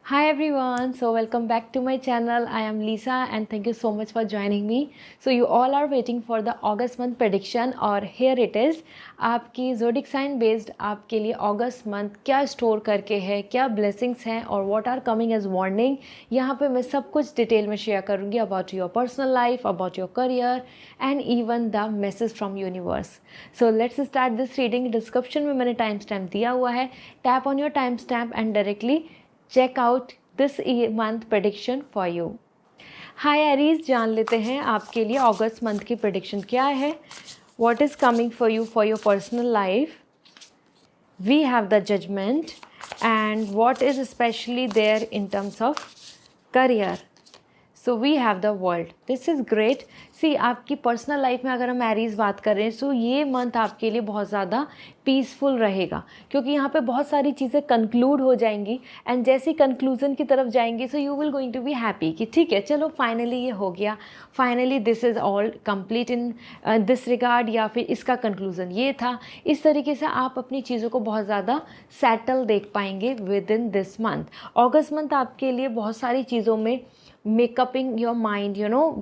Hi everyone, so welcome back to my channel. I am Lisa and thank you so much for joining me. So you all are waiting for the August month prediction और here it is. आपकी zodiac sign based आपके लिए August month क्या store करके है, क्या blessings हैं और what are coming as warning. यहाँ पे मैं सब कुछ डिटेल में शेयर करूँगी about your personal life, about your career and even the message from universe. So let's start this reading. Description में मैंने टाइम स्टैम्प दिया हुआ है. Tap on your time stamp and directly check out this month prediction for you. Hi Aries, जान लेते हैं आपके लिए अगस्त मंथ की प्रेडिक्शन क्या है. What is coming for you for your personal life. We have the judgement and what is specially there in terms of career. So we have the world. This is great. See, आपकी personal life में अगर हम Aries बात कर रहे हैं सो ये month आपके लिए बहुत ज़्यादा पीसफुल रहेगा क्योंकि यहाँ पे बहुत सारी चीज़ें कंक्लूड हो जाएंगी एंड जैसी कंक्लूजन की तरफ जाएंगी so you will going to be happy कि ठीक है चलो फाइनली ये हो गया, finally this is all complete in this regard, या फिर इसका कंक्लूज़न ये था. इस तरीके से आप अपनी चीज़ों को बहुत ज़्यादा सेटल देख पाएंगे with in this month. August month आपके लिए बहुत सारी चीज़ों में मेकअपिंग योर माइंड,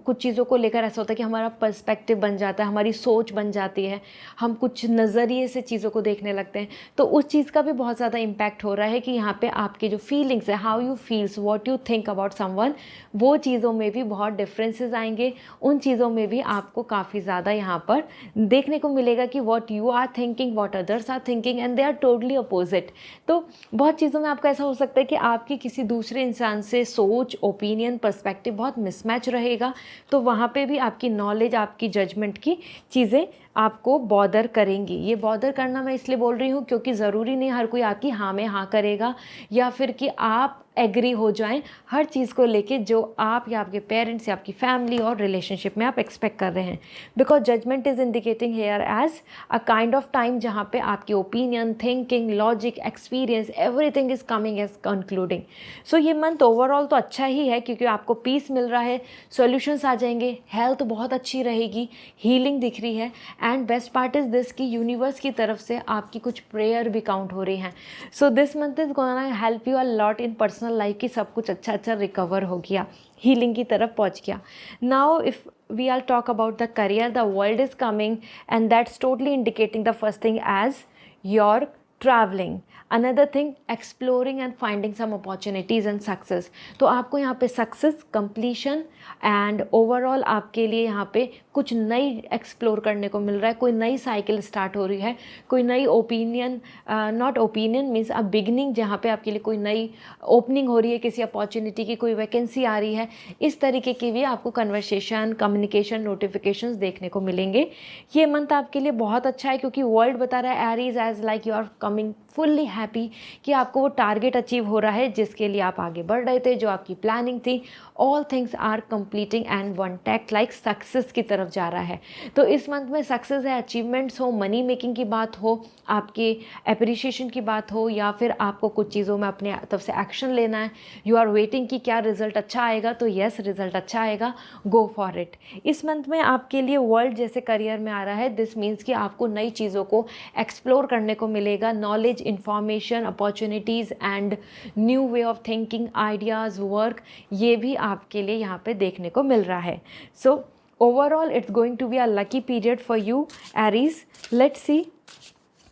कुछ चीज़ों को लेकर ऐसा होता है कि हमारा पर्सपेक्टिव बन जाता है, हमारी सोच बन जाती है, हम कुछ नज़रिए से चीज़ों को देखने लगते हैं. तो उस चीज़ का भी बहुत ज़्यादा इम्पैक्ट हो रहा है कि यहाँ पे आपके जो फीलिंग्स है, how you feels, what you think about someone, वो चीज़ों में भी बहुत डिफरेंसेस आएंगे. उन चीज़ों में भी आपको काफ़ी ज़्यादा यहाँ पर देखने को मिलेगा कि what you are thinking, what others are thinking and they are totally opposite. तो बहुत चीज़ों में आपका ऐसा हो सकता है कि आपकी किसी दूसरे इंसान से सोच, ओपिनियन, पर्सपेक्टिव बहुत मिसमैच रहेगा. तो वहाँ पे भी आपकी नॉलेज, आपकी जजमेंट की चीज़ें आपको बॉदर करेंगी. ये बॉदर करना मैं इसलिए बोल रही हूँ क्योंकि ज़रूरी नहीं हर कोई आपकी हाँ में हाँ करेगा या फिर कि आप एग्री हो जाएं हर चीज़ को लेके जो आप या आपके पेरेंट्स या आपकी फैमिली और रिलेशनशिप में आप एक्सपेक्ट कर रहे हैं. Because judgement is indicating here as a kind of time जहाँ पे आपकी opinion, thinking, logic, experience, everything is coming as concluding. So ये मंथ ओवरऑल तो अच्छा ही है क्योंकि आपको पीस मिल रहा है, सॉल्यूशंस आ जाएंगे, हेल्थ बहुत अच्छी रहेगी, हीलिंग दिख रही है and best part is this कि यूनिवर्स की तरफ से आपकी कुछ प्रेयर भी काउंट हो रही हैं. So this month is gonna help you a lot in personal life की सब कुछ अच्छा अच्छा रिकवर हो गया, हीलिंग की तरफ पहुंच गया. Now if we all talk about the career, the world is coming and that's totally indicating the first thing as your traveling, another thing exploring and finding some opportunities and success. तो आपको यहाँ पे success, completion and overall आपके लिए यहाँ पे कुछ नई एक्सप्लोर करने को मिल रहा है. कोई नई साइकिल स्टार्ट हो रही है, कोई नई opinion, not opinion means a beginning, जहाँ पे आपके लिए कोई नई ओपनिंग हो रही है, किसी अपॉर्चुनिटी की कोई वैकेंसी आ रही है. इस तरीके की भी आपको कन्वर्सेशन, कम्युनिकेशन, नोटिफिकेशंस देखने को मिलेंगे. ये मंथ आपके लिए बहुत अच्छा है क्योंकि वर्ल्ड बता रहा है Aries as like you are coming fully happy कि आपको वो टारगेट अचीव हो रहा है जिसके लिए आप आगे बढ़ रहे थे, जो आपकी प्लानिंग थी. All things are completing and one tack like success की तरफ जा रहा है. तो इस मंथ में सक्सेस है, अचीवमेंट्स हो, मनी मेकिंग की बात हो, आपके अप्रिशिएशन की बात हो, या फिर आपको कुछ चीज़ों में अपने तरफ से एक्शन लेना है. यू आर वेटिंग कि क्या रिजल्ट अच्छा आएगा, तो येस रिजल्ट अच्छा आएगा, गो फॉर इट. इस मंथ में आपके लिए वर्ल्ड जैसे करियर में आ रहा है. दिस मीन्स कि आपको नई चीज़ों को एक्सप्लोर करने को मिलेगा. Knowledge, information, opportunities and new way of thinking, ideas, work, ये भी आपके लिए यहाँ पे देखने को मिल रहा है. So overall it's going to be a lucky period for you Aries. Let's see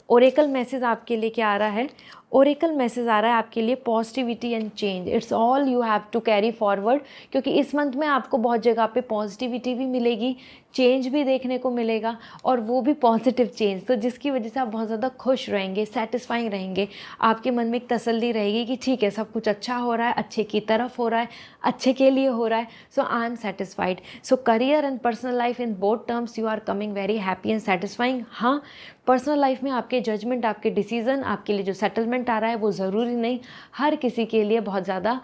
oracle message आपके लिए क्या आ रहा है. ओरेकल मैसेज आ रहा है आपके लिए positivity and change. It's all you have to carry forward क्योंकि इस मंथ में आपको बहुत जगह पे पॉजिटिविटी भी मिलेगी, चेंज भी देखने को मिलेगा और वो भी पॉजिटिव चेंज, तो जिसकी वजह से आप बहुत ज़्यादा खुश रहेंगे, सेटिस्फाइंग रहेंगे. आपके मन में एक तसल्ली रहेगी कि ठीक है सब कुछ अच्छा हो रहा है, अच्छे की तरफ हो रहा है, अच्छे के लिए हो रहा है. So I am satisfied. So career and personal life in both terms you are coming very happy and satisfying. हाँ, पर्सनल लाइफ में आपके जजमेंट, आपके डिसीजन, आपके लिए जो सेटलमेंट आ रहा है वो ज़रूरी नहीं हर किसी के लिए बहुत ज़्यादा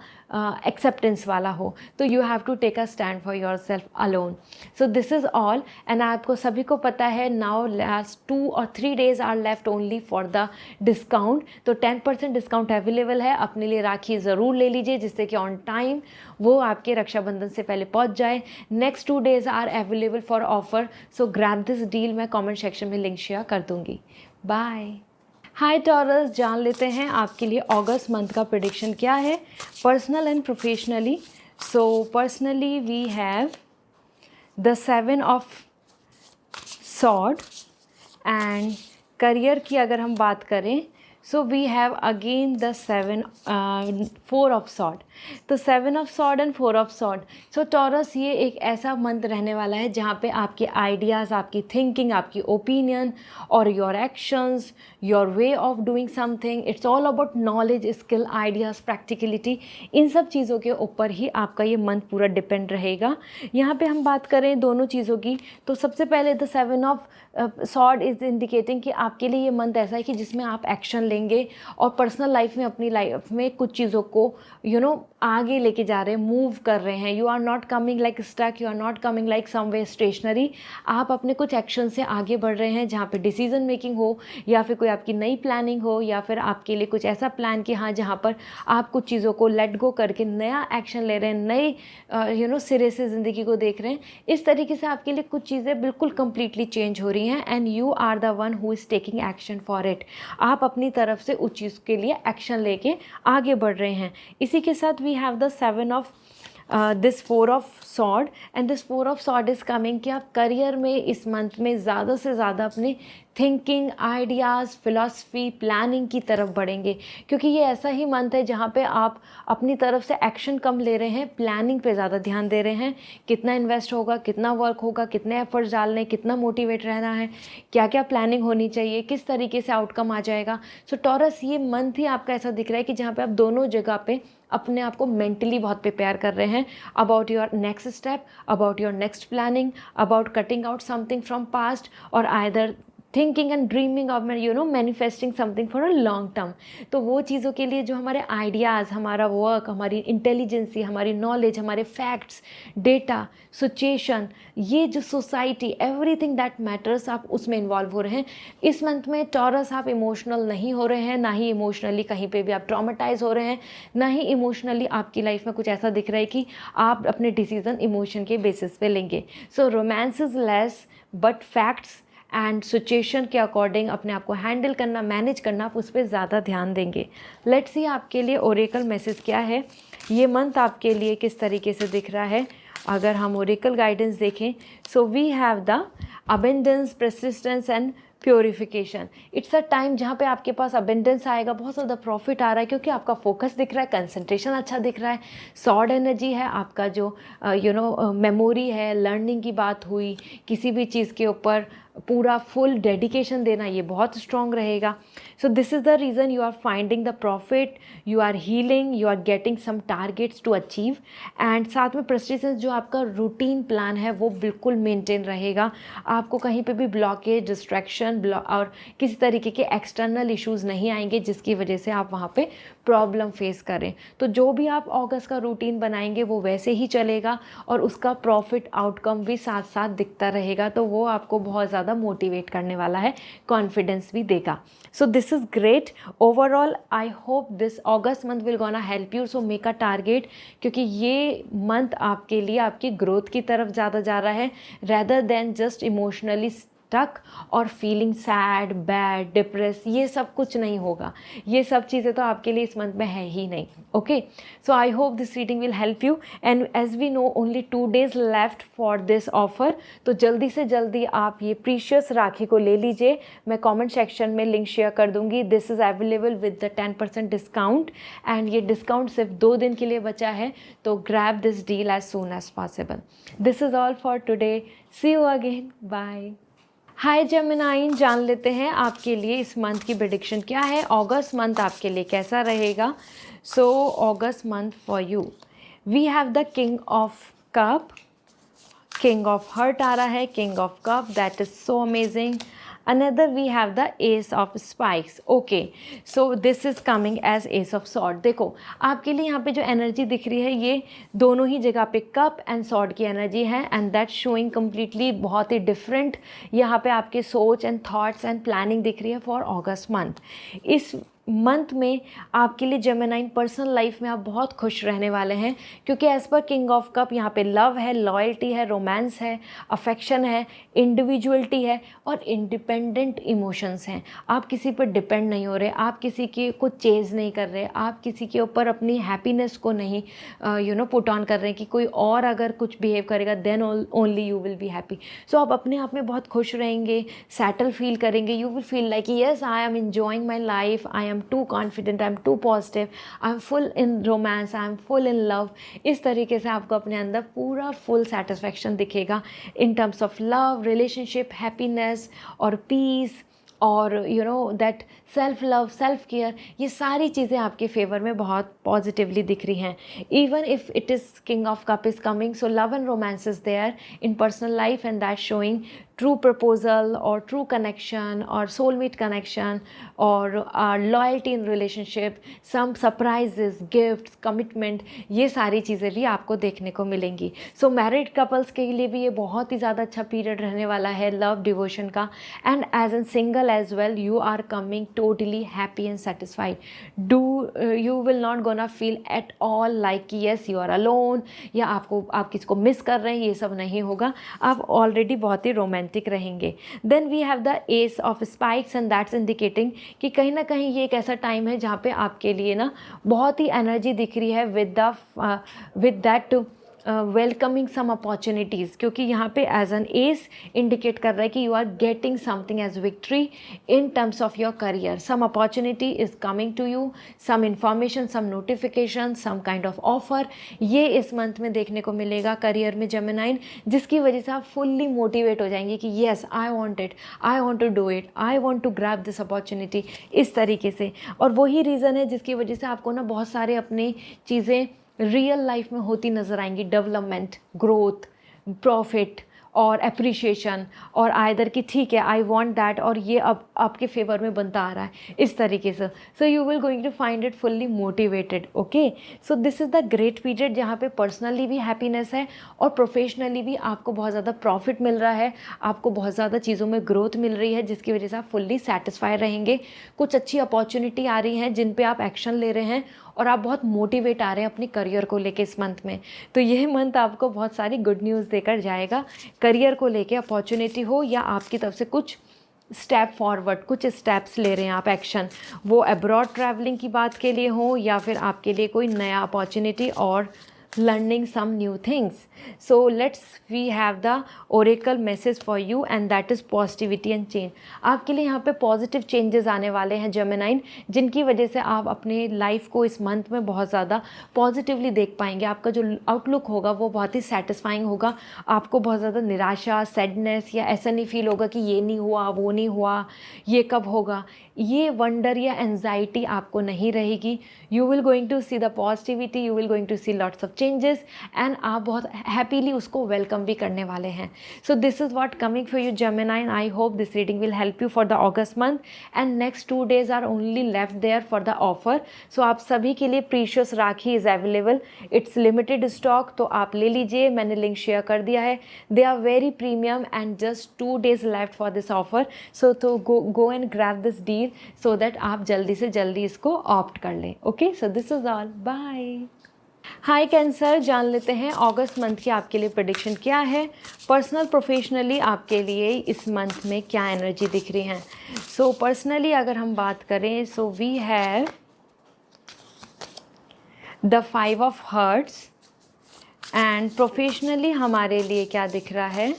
एक्सेप्टेंस वाला हो. तो you have to take a stand for yourself alone. So this is all and आपको सभी को पता है now last 2 or 3 days are left only for the discount. तो 10% डिस्काउंट अवेलेबल है. अपने लिए राखी ज़रूर ले लीजिए जिससे कि ऑन टाइम वो आपके रक्षाबंधन से पहले पहुंच जाए. Next 2 days are available for offer. So grab this deal. मैं कमेंट सेक्शन में लिंक शेयर कर दूंगी. बाय. हाय टॉरस, जान लेते हैं आपके लिए अगस्त मंथ का प्रेडिक्शन क्या है personal and professionally. So personally we have the 7 of sword and career की अगर हम बात करें so we have again the 4 of sword. तो 7 of sword and 4 of sword. So Taurus ये एक ऐसा मंथ रहने वाला है जहाँ पे आपके आइडियाज़, आपकी थिंकिंग, आपकी ओपिनियन और your actions, your way of doing something, it's all about knowledge, skill, ideas, practicality, इन सब चीज़ों के ऊपर ही आपका ये मंथ पूरा डिपेंड रहेगा। यहाँ पे हम बात करें दोनों चीज़ों की तो सबसे पहले the 7 of sword is indicating कि आपके लिए ये मंथ ऐसा है कि जिसमें आप एक्शन लेंगे और पर्सनल लाइफ में, अपनी लाइफ में कुछ चीज़ों को आगे लेके जा रहे हैं, मूव कर रहे हैं। You are not coming like stuck, you are not coming like someway stationary. आप अपने कुछ एक्शन से आगे बढ़ रहे हैं जहाँ पे डिसीजन मेकिंग हो या फिर कोई आपकी नई प्लानिंग हो या फिर आपके लिए कुछ ऐसा प्लान कि हाँ जहाँ पर आप कुछ चीज़ों को लेट गो करके नया एक्शन ले रहे हैं, नए सिरे से ज़िंदगी को देख रहे हैं। इस तरीके से आपके लिए कुछ चीज़ें बिल्कुल कंप्लीटली चेंज हो रही हैं and you are the one who is taking action for it. आप अपनी तरफ से उस चीज़ के लिए एक्शन लेके आगे बढ़ रहे हैं। इसी के साथ we have the 7 of this 4 of sword and this 4 of sword is coming कि आप करियर में इस मंथ में ज़्यादा से ज़्यादा अपनी थिंकिंग, आइडियाज़, फ़िलॉसफी, प्लानिंग की तरफ बढ़ेंगे क्योंकि ये ऐसा ही मंथ है जहाँ पे आप अपनी तरफ से एक्शन कम ले रहे हैं, प्लानिंग पे ज़्यादा ध्यान दे रहे हैं। कितना इन्वेस्ट होगा, कितना वर्क होगा, कितने एफर्ट्स डालने, कितना मोटिवेट रहना है, क्या क्या प्लानिंग होनी चाहिए, किस तरीके से आउटकम आ जाएगा। सो टॉरस ये मंथ ही आपका ऐसा दिख रहा है कि जहाँ पे आप दोनों जगह पे अपने आप को मेंटली बहुत प्रिपेयर कर रहे हैं about your next step, about your next planning, about cutting out something from past और either thinking and dreaming of manifesting something for a long term. तो वो चीज़ों के लिए जो हमारे आइडियाज़, हमारा वर्क, हमारी इंटेलिजेंसी, हमारी नॉलेज, हमारे फैक्ट्स, डेटा, सिचुएशन, ये जो सोसाइटी, एवरीथिंग दैट मैटर्स, आप उसमें इन्वॉल्व हो रहे हैं। इस मंथ में टॉरस आप इमोशनल नहीं हो रहे हैं, ना ही इमोशनली कहीं पे भी आप ट्रॉमेटाइज हो रहे हैं, ना ही इमोशनली आपकी लाइफ में कुछ ऐसा दिख रहा है कि आप अपने डिसीजन इमोशन के बेसिस पे लेंगे। So romance is less but facts and situation के अकॉर्डिंग अपने आप को हैंडल करना, मैनेज करना, आप उस पर ज़्यादा ध्यान देंगे। लेट्स सी आपके लिए ओरेकल मैसेज क्या है, ये मंथ आपके लिए किस तरीके से दिख रहा है। अगर हम ओरेकल गाइडेंस देखें so we have the abundance, persistence and purification. It's a time जहाँ पे आपके पास अबेंडेंस आएगा, बहुत ज़्यादा प्रॉफिट आ रहा है क्योंकि आपका फोकस दिख रहा है, कंसंट्रेशन अच्छा दिख रहा है, सॉर्ड एनर्जी है, आपका जो मेमोरी है, लर्निंग की बात हुई, किसी भी चीज़ के ऊपर पूरा फुल डेडिकेशन देना, ये बहुत स्ट्रॉन्ग रहेगा। So this is the reason you are finding the profit, you are healing, you are getting some targets to achieve and साथ में प्रस्टिजेंस, जो आपका रूटीन प्लान है वो बिल्कुल मेंटेन रहेगा। आपको कहीं पे भी ब्लॉकेज, डिस्ट्रैक्शन और किसी तरीके के एक्सटर्नल इश्यूज़ नहीं आएंगे जिसकी वजह से आप वहाँ पे प्रॉब्लम फेस करें। तो जो भी आप अगस्त का रूटीन बनाएंगे वो वैसे ही चलेगा और उसका प्रॉफिट आउटकम भी साथ साथ दिखता रहेगा। तो वो आपको बहुत ज़्यादा मोटिवेट करने वाला है, कॉन्फिडेंस भी देगा। सो this is great overall. I hope this August month will gonna help you. So make a target, क्योंकि ये मंथ आपके लिए आपकी ग्रोथ की तरफ ज़्यादा जा रहा है rather than just emotionally stuck और फीलिंग सैड, बैड, डिप्रेस। ये सब कुछ नहीं होगा, ये सब चीज़ें तो आपके लिए इस मंथ में है ही नहीं। Okay, so I hope this reading will help you and as we know only 2 days left for this offer. तो जल्दी से जल्दी आप ये प्रीशियस राखी को ले लीजिए। मैं कमेंट सेक्शन में लिंक शेयर कर दूंगी। This is available with the 10% discount and ये डिस्काउंट सिर्फ 2 दिन के लिए बचा है, तो grab this deal as soon as possible. This is all for today, see you again, bye. Hi Geminian, जान लेते हैं आपके लिए इस मंथ की प्रेडिक्शन क्या है, अगस्त मंथ आपके लिए कैसा रहेगा। So August month for you we have the king of cup, king of heart आ रहा है, king of cup, that is so amazing. Another we have the ace of spikes. Okay, so this is coming as ace of sword. देखो आपके लिए यहाँ पे जो energy दिख रही है ये दोनों ही जगह पे कप एंड स्वॉर्ड की एनर्जी है एंड दैट शोइंग कम्प्लीटली बहुत ही डिफरेंट। यहाँ पे आपके सोच एंड थॉट्स एंड प्लानिंग दिख रही है फॉर अगस्त मंथ। इस मंथ में आपके लिए जेमिनाइन पर्सनल लाइफ में आप बहुत खुश रहने वाले हैं, क्योंकि as per king of cup यहाँ पे लव है, लॉयल्टी है, रोमांस है, अफेक्शन है, इंडिविजुअलिटी है और इंडिपेंडेंट इमोशंस हैं। आप किसी पर डिपेंड नहीं हो रहे, आप किसी के को चेज़ नहीं कर रहे, आप किसी के ऊपर अपनी हैप्पीनेस को नहीं पुट ऑन कर रहे हैं कि कोई और अगर कुछ बिहेव करेगा then only you will be happy. So आप अपने आप में बहुत खुश रहेंगे, सेटल फील करेंगे, you will feel like yes I am enjoying my life, I am too confident, I am too positive, I am full in romance, I am full in love। इस तरीके से आपको अपने अंदर पूरा फुल सेटिस्फैक्शन दिखेगा इन terms of love, relationship, happiness और piece और that self love, self care, ये सारी चीज़ें आपके फेवर में बहुत पॉजिटिवली दिख रही हैं। Even if it is king of cup is coming, so love and romance is there in personal life and that showing true proposal or true connection or soulmate connection or loyalty in relationship, some surprises, gifts, commitment, ये सारी चीज़ें भी आपको देखने को मिलेंगी। सो married couples के लिए भी ये बहुत ही ज़्यादा अच्छा पीरियड रहने वाला है लव डिवोशन का। And as an single as well you are coming totally happy and satisfied. You will not gonna feel at all like yes you are alone या आप किसको मिस कर रहे हैं, ये सब नहीं होगा। आप ऑलरेडी बहुत ही रोमांटिक रहेंगे। Then we have the ace of spikes and that's indicating कि कहीं ना कहीं ये एक ऐसा टाइम है जहाँ पे आपके लिए ना बहुत ही एनर्जी दिख रही है with that welcoming some opportunities, क्योंकि यहाँ पे एज एन एस इंडिकेट कर रहा है कि you are getting something as victory in terms of your career. Some opportunity is coming to you, some information, some notification, some kind of offer, ये इस month में देखने को मिलेगा करियर में जेमिनाइन, जिसकी वजह से आप फुल्ली मोटिवेट हो जाएंगे कि yes I want it, I want to do it, I want to grab this opportunity, इस तरीके से। और वही रीज़न है जिसकी वजह से आपको ना बहुत सारे अपनी चीज़ें रियल लाइफ में होती नज़र आएंगी, डेवलपमेंट, ग्रोथ, प्रॉफिट और अप्रिशिएशन, और आइदर कि ठीक है आई वांट दैट और ये अब आपके फेवर में बनता आ रहा है, इस तरीके से। So you will going to find it fully motivated. Okay, so this is the great period जहाँ पे पर्सनली भी हैप्पीनेस है और प्रोफेशनली भी आपको बहुत ज़्यादा प्रॉफिट मिल रहा है, आपको बहुत ज़्यादा चीज़ों में ग्रोथ मिल रही है, जिसकी वजह से आप फुल्ली सेटिस्फाई रहेंगे। कुछ अच्छी अपॉर्चुनिटी आ रही हैं जिन पे आप एक्शन ले रहे हैं और आप बहुत मोटिवेट आ रहे हैं अपनी करियर को लेके इस मंथ में। तो यह मंथ आपको बहुत सारी गुड न्यूज़ देकर जाएगा, करियर को लेके अपॉर्चुनिटी हो या आपकी तरफ से कुछ स्टेप फॉरवर्ड, कुछ स्टेप्स ले रहे हैं आप एक्शन, वो अब्रॉड ट्रैवलिंग की बात के लिए हो या फिर आपके लिए कोई नया अपॉर्चुनिटी और learning some new things. So we have the oracle message for you and that is positivity and change. आपके लिए यहाँ पे पॉजिटिव चेंजेस आने वाले हैं जेमिनाइन, जिनकी वजह से आप अपने लाइफ को इस मंथ में बहुत ज़्यादा पॉजिटिवली देख पाएंगे। आपका जो आउटलुक होगा वो बहुत ही सेटिस्फाइंग होगा। आपको बहुत ज़्यादा निराशा, सैडनेस या ऐसा नहीं फील होगा कि ये नहीं हुआ, वो नहीं हुआ, ये कब होगा, ये वंडर या एंजाइटी आपको नहीं रहेगी। You will going to see the positivity, you will going to see lots of changes and आप बहुत हैप्पीली उसको वेलकम भी करने वाले हैं। So this is what coming for you Geminian. I hope this reading will help you for the August month and next 2 days are only left there for the offer. So आप सभी के लिए precious rakhi is available, it's limited stock, तो आप ले लीजिए, मैंने link share कर दिया है। They are very premium and just 2 days left for this offer. So तो go and grab this deal so that आप जल्दी से जल्दी इसको ऑप्ट कर लें। Okay, so this is all, bye. Hi Cancer, जान लेते हैं अगस्त मंथ की आपके लिए प्रेडिक्शन क्या है। पर्सनल प्रोफेशनली आपके लिए इस मंथ में क्या एनर्जी दिख रही है। सो पर्सनली अगर हम बात करें, so we have the 5 of Hearts and professionally हमारे लिए क्या दिख रहा है,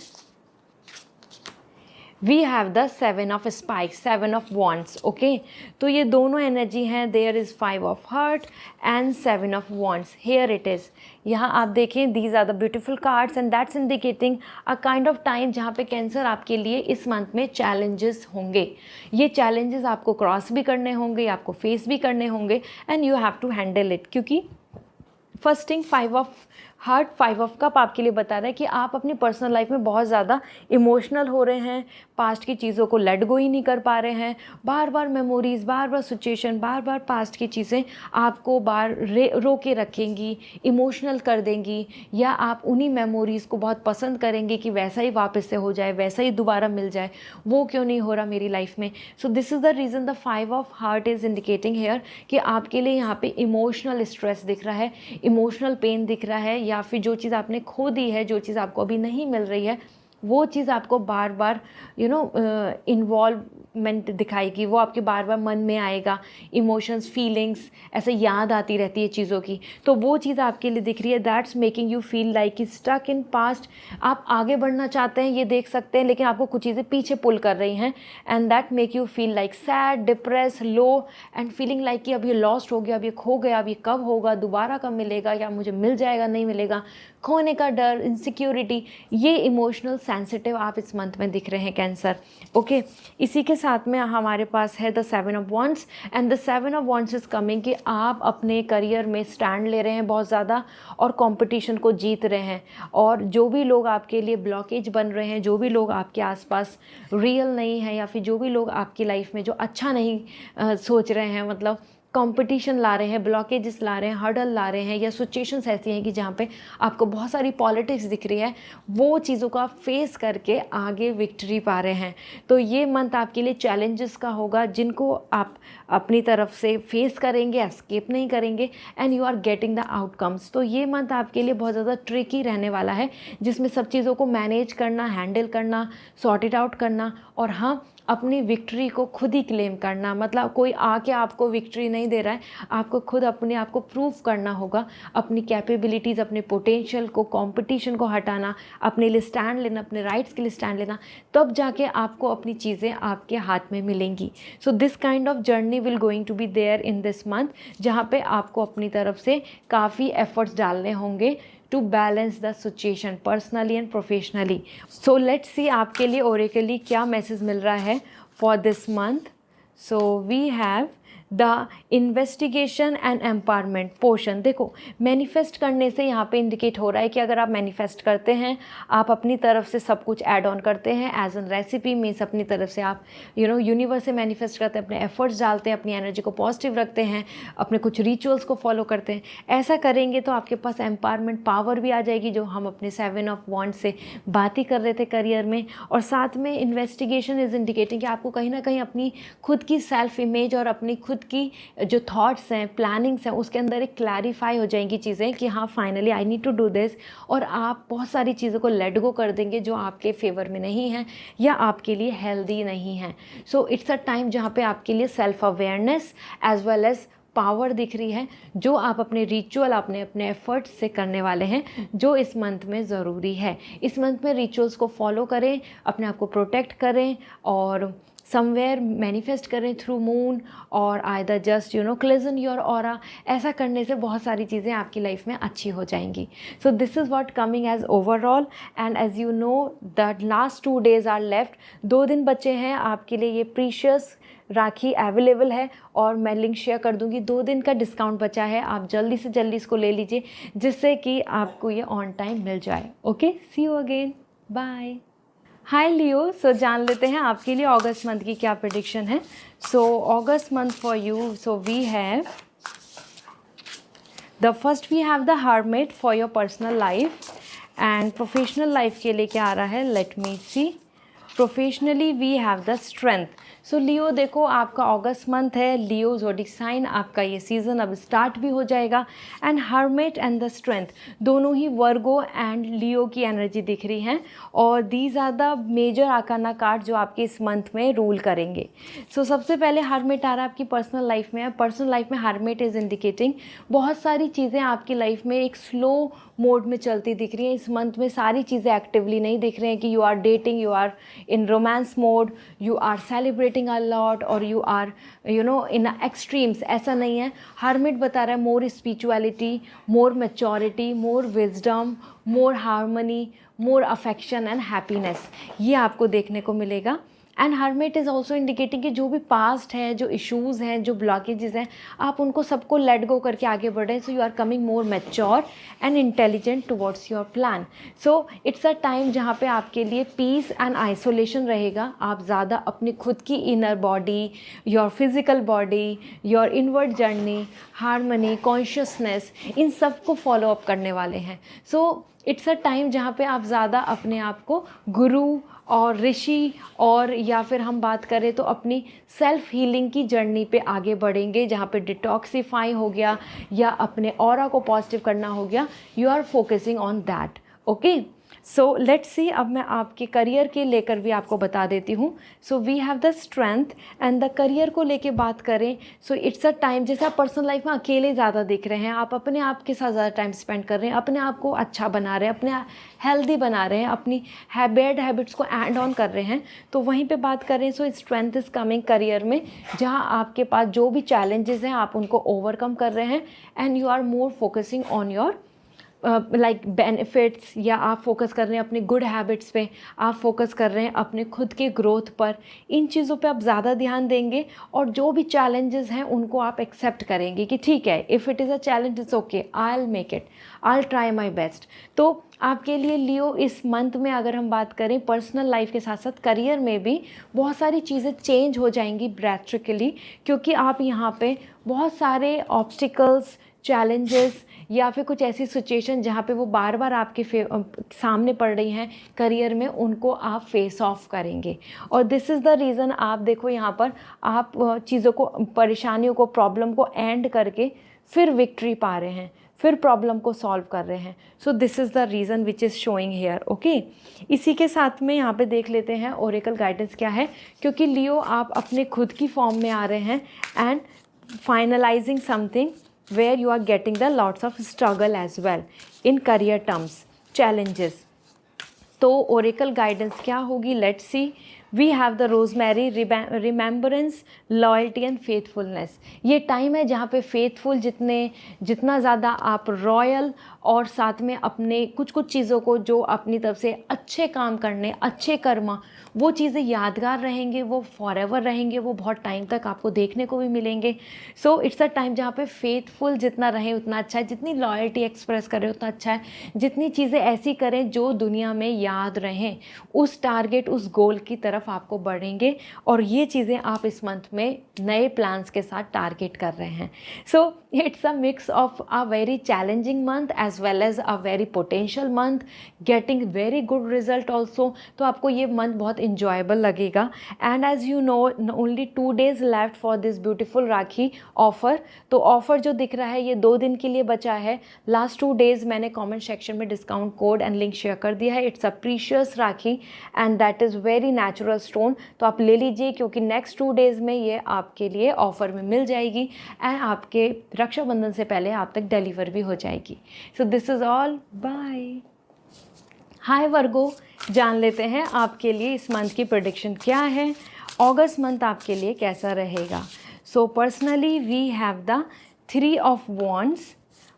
we have the 7 of Spikes, 7 of Wands। Okay, तो ये दोनों एनर्जी हैं, there is 5 of Heart and 7 of Wands। Here it is, यहाँ आप देखें, these are the beautiful cards and that's indicating a kind of time जहाँ पे cancer आपके लिए इस मंथ में चैलेंजेस होंगे। ये चैलेंजेस आपको क्रॉस भी करने होंगे, आपको फेस भी करने होंगे and you have to handle it, क्योंकि first thing 5 of heart 5 of cup आपके लिए बता रहा है कि आप अपनी पर्सनल लाइफ में बहुत ज़्यादा इमोशनल हो रहे हैं, पास्ट की चीज़ों को लेट गो ही नहीं कर पा रहे हैं, बार बार मेमोरीज़, बार बार सिचुएशन, बार बार पास्ट की चीज़ें आपको रोके रखेंगी, इमोशनल कर देंगी, या आप उन्हीं मेमोरीज़ को बहुत पसंद करेंगे कि वैसा ही वापस से हो जाए, वैसा ही दोबारा मिल जाए, वो क्यों नहीं हो रहा मेरी लाइफ में। So this is the reason the 5 of heart is indicating here कि आपके लिए यहाँ पे इमोशनल स्ट्रेस दिख रहा है, इमोशनल पेन दिख रहा है, या फिर जो चीज़ आपने खो दी है, जो चीज़ आपको अभी नहीं मिल रही है, वो चीज़ आपको बार बार इन्वॉल्वमेंट दिखाएगी, वो आपके बार बार मन में आएगा, इमोशंस, फीलिंग्स ऐसे याद आती रहती है चीज़ों की, तो वो चीज़ आपके लिए दिख रही है। That's making you feel like कि स्टक इन पास्ट। आप आगे बढ़ना चाहते हैं, ये देख सकते हैं, लेकिन आपको कुछ चीज़ें पीछे पुल कर रही हैं, and that make you feel like sad, depress, low, and feeling like कि अब ये लॉस्ट हो गया, अब ये खो गया, अब ये कब होगा, दोबारा कब मिलेगा, या मुझे मिल जाएगा, नहीं मिलेगा, खोने का डर, इनसिक्योरिटी, ये इमोशनल सेंसिटिव आप इस मंथ में दिख रहे हैं कैंसर। ओके, इसी के साथ में हमारे पास है the 7 of wands, and the 7 of wands is coming कि आप अपने करियर में स्टैंड ले रहे हैं बहुत ज़्यादा, और कंपटीशन को जीत रहे हैं, और जो भी लोग आपके लिए ब्लॉकेज बन रहे हैं, जो भी लोग आपके आसपास रियल नहीं है, या फिर जो भी लोग आपकी लाइफ में जो अच्छा नहीं सोच रहे हैं, मतलब कंपटीशन ला रहे हैं, ब्लॉकेजेस ला रहे हैं, हर्डल ला रहे हैं, या सिचुएशंस ऐसी हैं कि जहाँ पे आपको बहुत सारी पॉलिटिक्स दिख रही है, वो चीज़ों को आप फेस करके आगे विक्ट्री पा रहे हैं। तो ये मंथ आपके लिए चैलेंजेस का होगा, जिनको आप अपनी तरफ से फेस करेंगे, एस्केप नहीं करेंगे, and you are getting the outcomes. तो ये मंथ आपके लिए बहुत ज़्यादा ट्रिकी रहने वाला है, जिसमें सब चीज़ों को मैनेज करना, हैंडल करना, सॉर्ट इट आउट करना, और हाँ, अपनी विक्ट्री को खुद ही क्लेम करना। मतलब कोई आके आपको विक्ट्री नहीं दे रहा है, आपको खुद अपने आप को प्रूव करना होगा, अपनी कैपेबिलिटीज़, अपने पोटेंशियल को, कंपटीशन को हटाना, अपने लिए स्टैंड लेना, अपने राइट्स के लिए स्टैंड लेना, तब जाके आपको अपनी चीज़ें आपके हाथ में मिलेंगी। So this kind of journey will going to be there in this month, जहाँ पे आपको अपनी तरफ से काफ़ी एफर्ट्स डालने होंगे to balance the situation personally and professionally. So let's see आपके लिए ओरेकली क्या मैसेज मिल रहा है for this month. So we have the investigation and empowerment portion. देखो, मैनिफेस्ट करने से यहाँ पे इंडिकेट हो रहा है कि अगर आप मैनिफेस्ट करते हैं, आप अपनी तरफ से सब कुछ ऐड ऑन करते हैं एज एन रेसिपी, मीन्स अपनी तरफ से आप यूनिवर्स से मैनिफेस्ट करते हैं, अपने एफर्ट्स डालते हैं, अपनी एनर्जी को पॉजिटिव रखते हैं, अपने कुछ रिचुअल्स को फॉलो करते हैं। ऐसा करेंगे तो आपके पास एम्पावरमेंट पावर भी आ जाएगी, जो हम अपने 7 ऑफ वॉन्ड्स से बात ही कर रहे थे करियर में। और साथ में इन्वेस्टिगेशन इज़ इंडिकेटिंग कि आपको कहीं ना कहीं अपनी खुद की सेल्फ इमेज और अपनी खुद की जो थॉट्स हैं, प्लानिंग्स हैं, उसके अंदर एक क्लैरिफाई हो जाएंगी चीज़ें कि हाँ, finally I need to do this, और आप बहुत सारी चीज़ों को लेट गो कर देंगे जो आपके फेवर में नहीं हैं या आपके लिए हेल्दी नहीं हैं। सो इट्स अ टाइम जहाँ पे आपके लिए self awareness as well as power दिख रही है, जो आप अपने रिचुअल, अपने एफर्ट्स से करने वाले हैं, जो इस मंथ में ज़रूरी है। इस मंथ में रिचुअल्स को फॉलो करें, अपने आप को प्रोटेक्ट करें, और समवेयर मैनिफेस्ट करें थ्रू मून, और either just cleanse your aura. ऐसा करने से बहुत सारी चीज़ें आपकी लाइफ में अच्छी हो जाएंगी। So this is what coming as overall, and as you know the last 2 days are left. 2 दिन बचे हैं आपके लिए। ये प्रीशियस राखी अवेलेबल है, और मैं लिंक शेयर कर दूंगी। 2 दिन का डिस्काउंट बचा है, आप जल्दी से जल्दी इसको ले लीजिए, जिससे कि आपको ये ऑन टाइम मिल जाए। Okay, see you again, bye. Hi Leo, so जान लेते हैं आपके लिए अगस्त मंथ की क्या प्रेडिक्शन है। So August month for you, so we have we have the hermit for your personal life, and professional life के लिए क्या आ रहा है, let me see. Professionally we have the strength. So Leo, देखो आपका अगस्त मंथ है, लियो ज़ोडिक साइन, आपका ये सीज़न अब स्टार्ट भी हो जाएगा, and hermit and the strength दोनों ही वर्गो एंड लियो की एनर्जी दिख रही हैं, और these are the major arcana card जो आपके इस मंथ में रूल करेंगे। सो सबसे पहले हर्मिट आ रहा है आपकी पर्सनल लाइफ में। पर्सनल लाइफ में हर्मिट इज़ इंडिकेटिंग बहुत सारी चीज़ें आपकी लाइफ में एक स्लो मोड में चलती दिख रही हैं। इस मंथ में सारी चीज़ें एक्टिवली नहीं दिख रही हैं कि you are dating, you are in romance mode, you are celebrating a lot, और यू आर इन एक्सट्रीम्स। ऐसा नहीं है। हर्मिट बता रहा है more spirituality, more maturity, more wisdom, more harmony, more affection and happiness, ये आपको देखने को मिलेगा। And hermit is also indicating कि जो भी पास्ट है, जो इश्यूज़ हैं, जो ब्लॉकेजेस हैं, आप उनको सबको लेट गो करके आगे बढ़ रहे हैं. So you are coming more mature and intelligent towards your plan. So it's a time जहाँ पे आपके लिए पीस एंड आइसोलेशन रहेगा. आप ज़्यादा अपनी खुद की inner body, your physical body, your inward journey, harmony, consciousness, इन सब को फॉलो अप करने वाले हैं. सो इट्स अ टाइम जहाँ पे आप ज़्यादा अपने आप को गुरु और ऋषि और या फिर हम बात करें तो अपनी सेल्फ हीलिंग की जर्नी पे आगे बढ़ेंगे, जहाँ पे डिटॉक्सीफाई हो गया या अपने ऑरा को पॉजिटिव करना हो गया. You are focusing on that. Okay, so let's see. अब मैं आपके करियर के लेकर भी आपको बता देती हूँ. So we have the strength and the career को लेके बात करें. सो इट्स अ टाइम जैसे आप पर्सनल लाइफ में अकेले ज़्यादा दिख रहे हैं, आप अपने आप के साथ ज़्यादा टाइम स्पेंड कर रहे हैं, अपने आप को अच्छा बना रहे हैं, अपने हेल्दी बना रहे हैं, अपनी बैड हैबिट्स को एंड ऑन कर रहे हैं. तो वहीं पे बात करें. सो स्ट्रेंथ इज़ कमिंग करियर में, जहाँ आपके पास जो भी चैलेंजेस हैं आप उनको ओवरकम कर रहे हैं and you are more focusing on your like benefits, या आप फोकस कर रहे हैं अपनी गुड हैबिट्स पे, आप फोकस कर रहे हैं अपने खुद के ग्रोथ पर. इन चीज़ों पे आप ज़्यादा ध्यान देंगे और जो भी चैलेंजेस हैं उनको आप एक्सेप्ट करेंगे कि ठीक है, if it is a challenge it's okay, I will make it, I will try my best. तो आपके लिए लियो इस मंथ में अगर हम बात करें पर्सनल लाइफ के साथ साथ करियर में भी बहुत सारी चीज़ें चेंज हो जाएंगी ड्रैस्टिकली, क्योंकि आप यहाँ पे बहुत सारे ऑब्स्टिकल्स, चैलेंजेस या फिर कुछ ऐसी सिचुएशन जहाँ पे वो बार बार आपके सामने पड़ रही हैं करियर में, उनको आप फेस ऑफ करेंगे. और दिस इज़ द रीज़न आप देखो यहाँ पर आप चीज़ों को, परेशानियों को, प्रॉब्लम को एंड करके फिर विक्ट्री पा रहे हैं, फिर प्रॉब्लम को सॉल्व कर रहे हैं. So this is the reason which is showing here. Okay, इसी के साथ में यहाँ पे देख लेते हैं ओरेकल गाइडेंस क्या है. क्योंकि लियो आप अपने खुद की फॉर्म में आ रहे हैं and finalising something where you are getting the lots of struggle as well in career terms, challenges. तो oracle guidance क्या होगी, let's see. We have the rosemary, remembrance, loyalty and faithfulness. ये टाइम है जहाँ पे फेथफुल जितना ज़्यादा आप रॉयल और साथ में अपने कुछ चीज़ों को जो अपनी तरफ से अच्छे काम करने, अच्छे कर्म, वो चीज़ें यादगार रहेंगे, वो फॉरएवर रहेंगे, वो बहुत टाइम तक आपको देखने को भी मिलेंगे. सो इट्स अ टाइम जहाँ पे फेथफुल जितना रहे उतना अच्छा है, जितनी लॉयल्टी एक्सप्रेस करें उतना अच्छा है, जितनी चीज़ें ऐसी करें जो दुनिया में याद रहें, उस टारगेट, उस गोल की तरफ आपको बढ़ेंगे. और ये चीज़ें आप इस मंथ में नए प्लान्स के साथ टारगेट कर रहे हैं. So it's a mix of a very challenging month as well as a very potential month, getting very good result also. तो आपको ये मंथ बहुत इंजॉयबल लगेगा. And as you know, only 2 days left for this beautiful Rakhi offer. तो offer जो दिख रहा है ये 2 दिन के लिए बचा है. लास्ट 2 days मैंने कमेंट सेक्शन में discount code and link share कर दिया है. It's a precious rakhi and that is very natural stone. तो आप ले लीजिए क्योंकि नेक्स्ट 2 days में ये आपके लिए ऑफ़र में मिल जाएगी एंड आपके रक्षाबंधन से पहले आप तक डिलीवर भी हो जाएगी. So this is all. Bye. Hi Virgo, जान लेते हैं आपके लिए इस मंथ की प्रेडिक्शन क्या है, अगस्त मंथ आपके लिए कैसा रहेगा. So personally we have the 3 of Wands.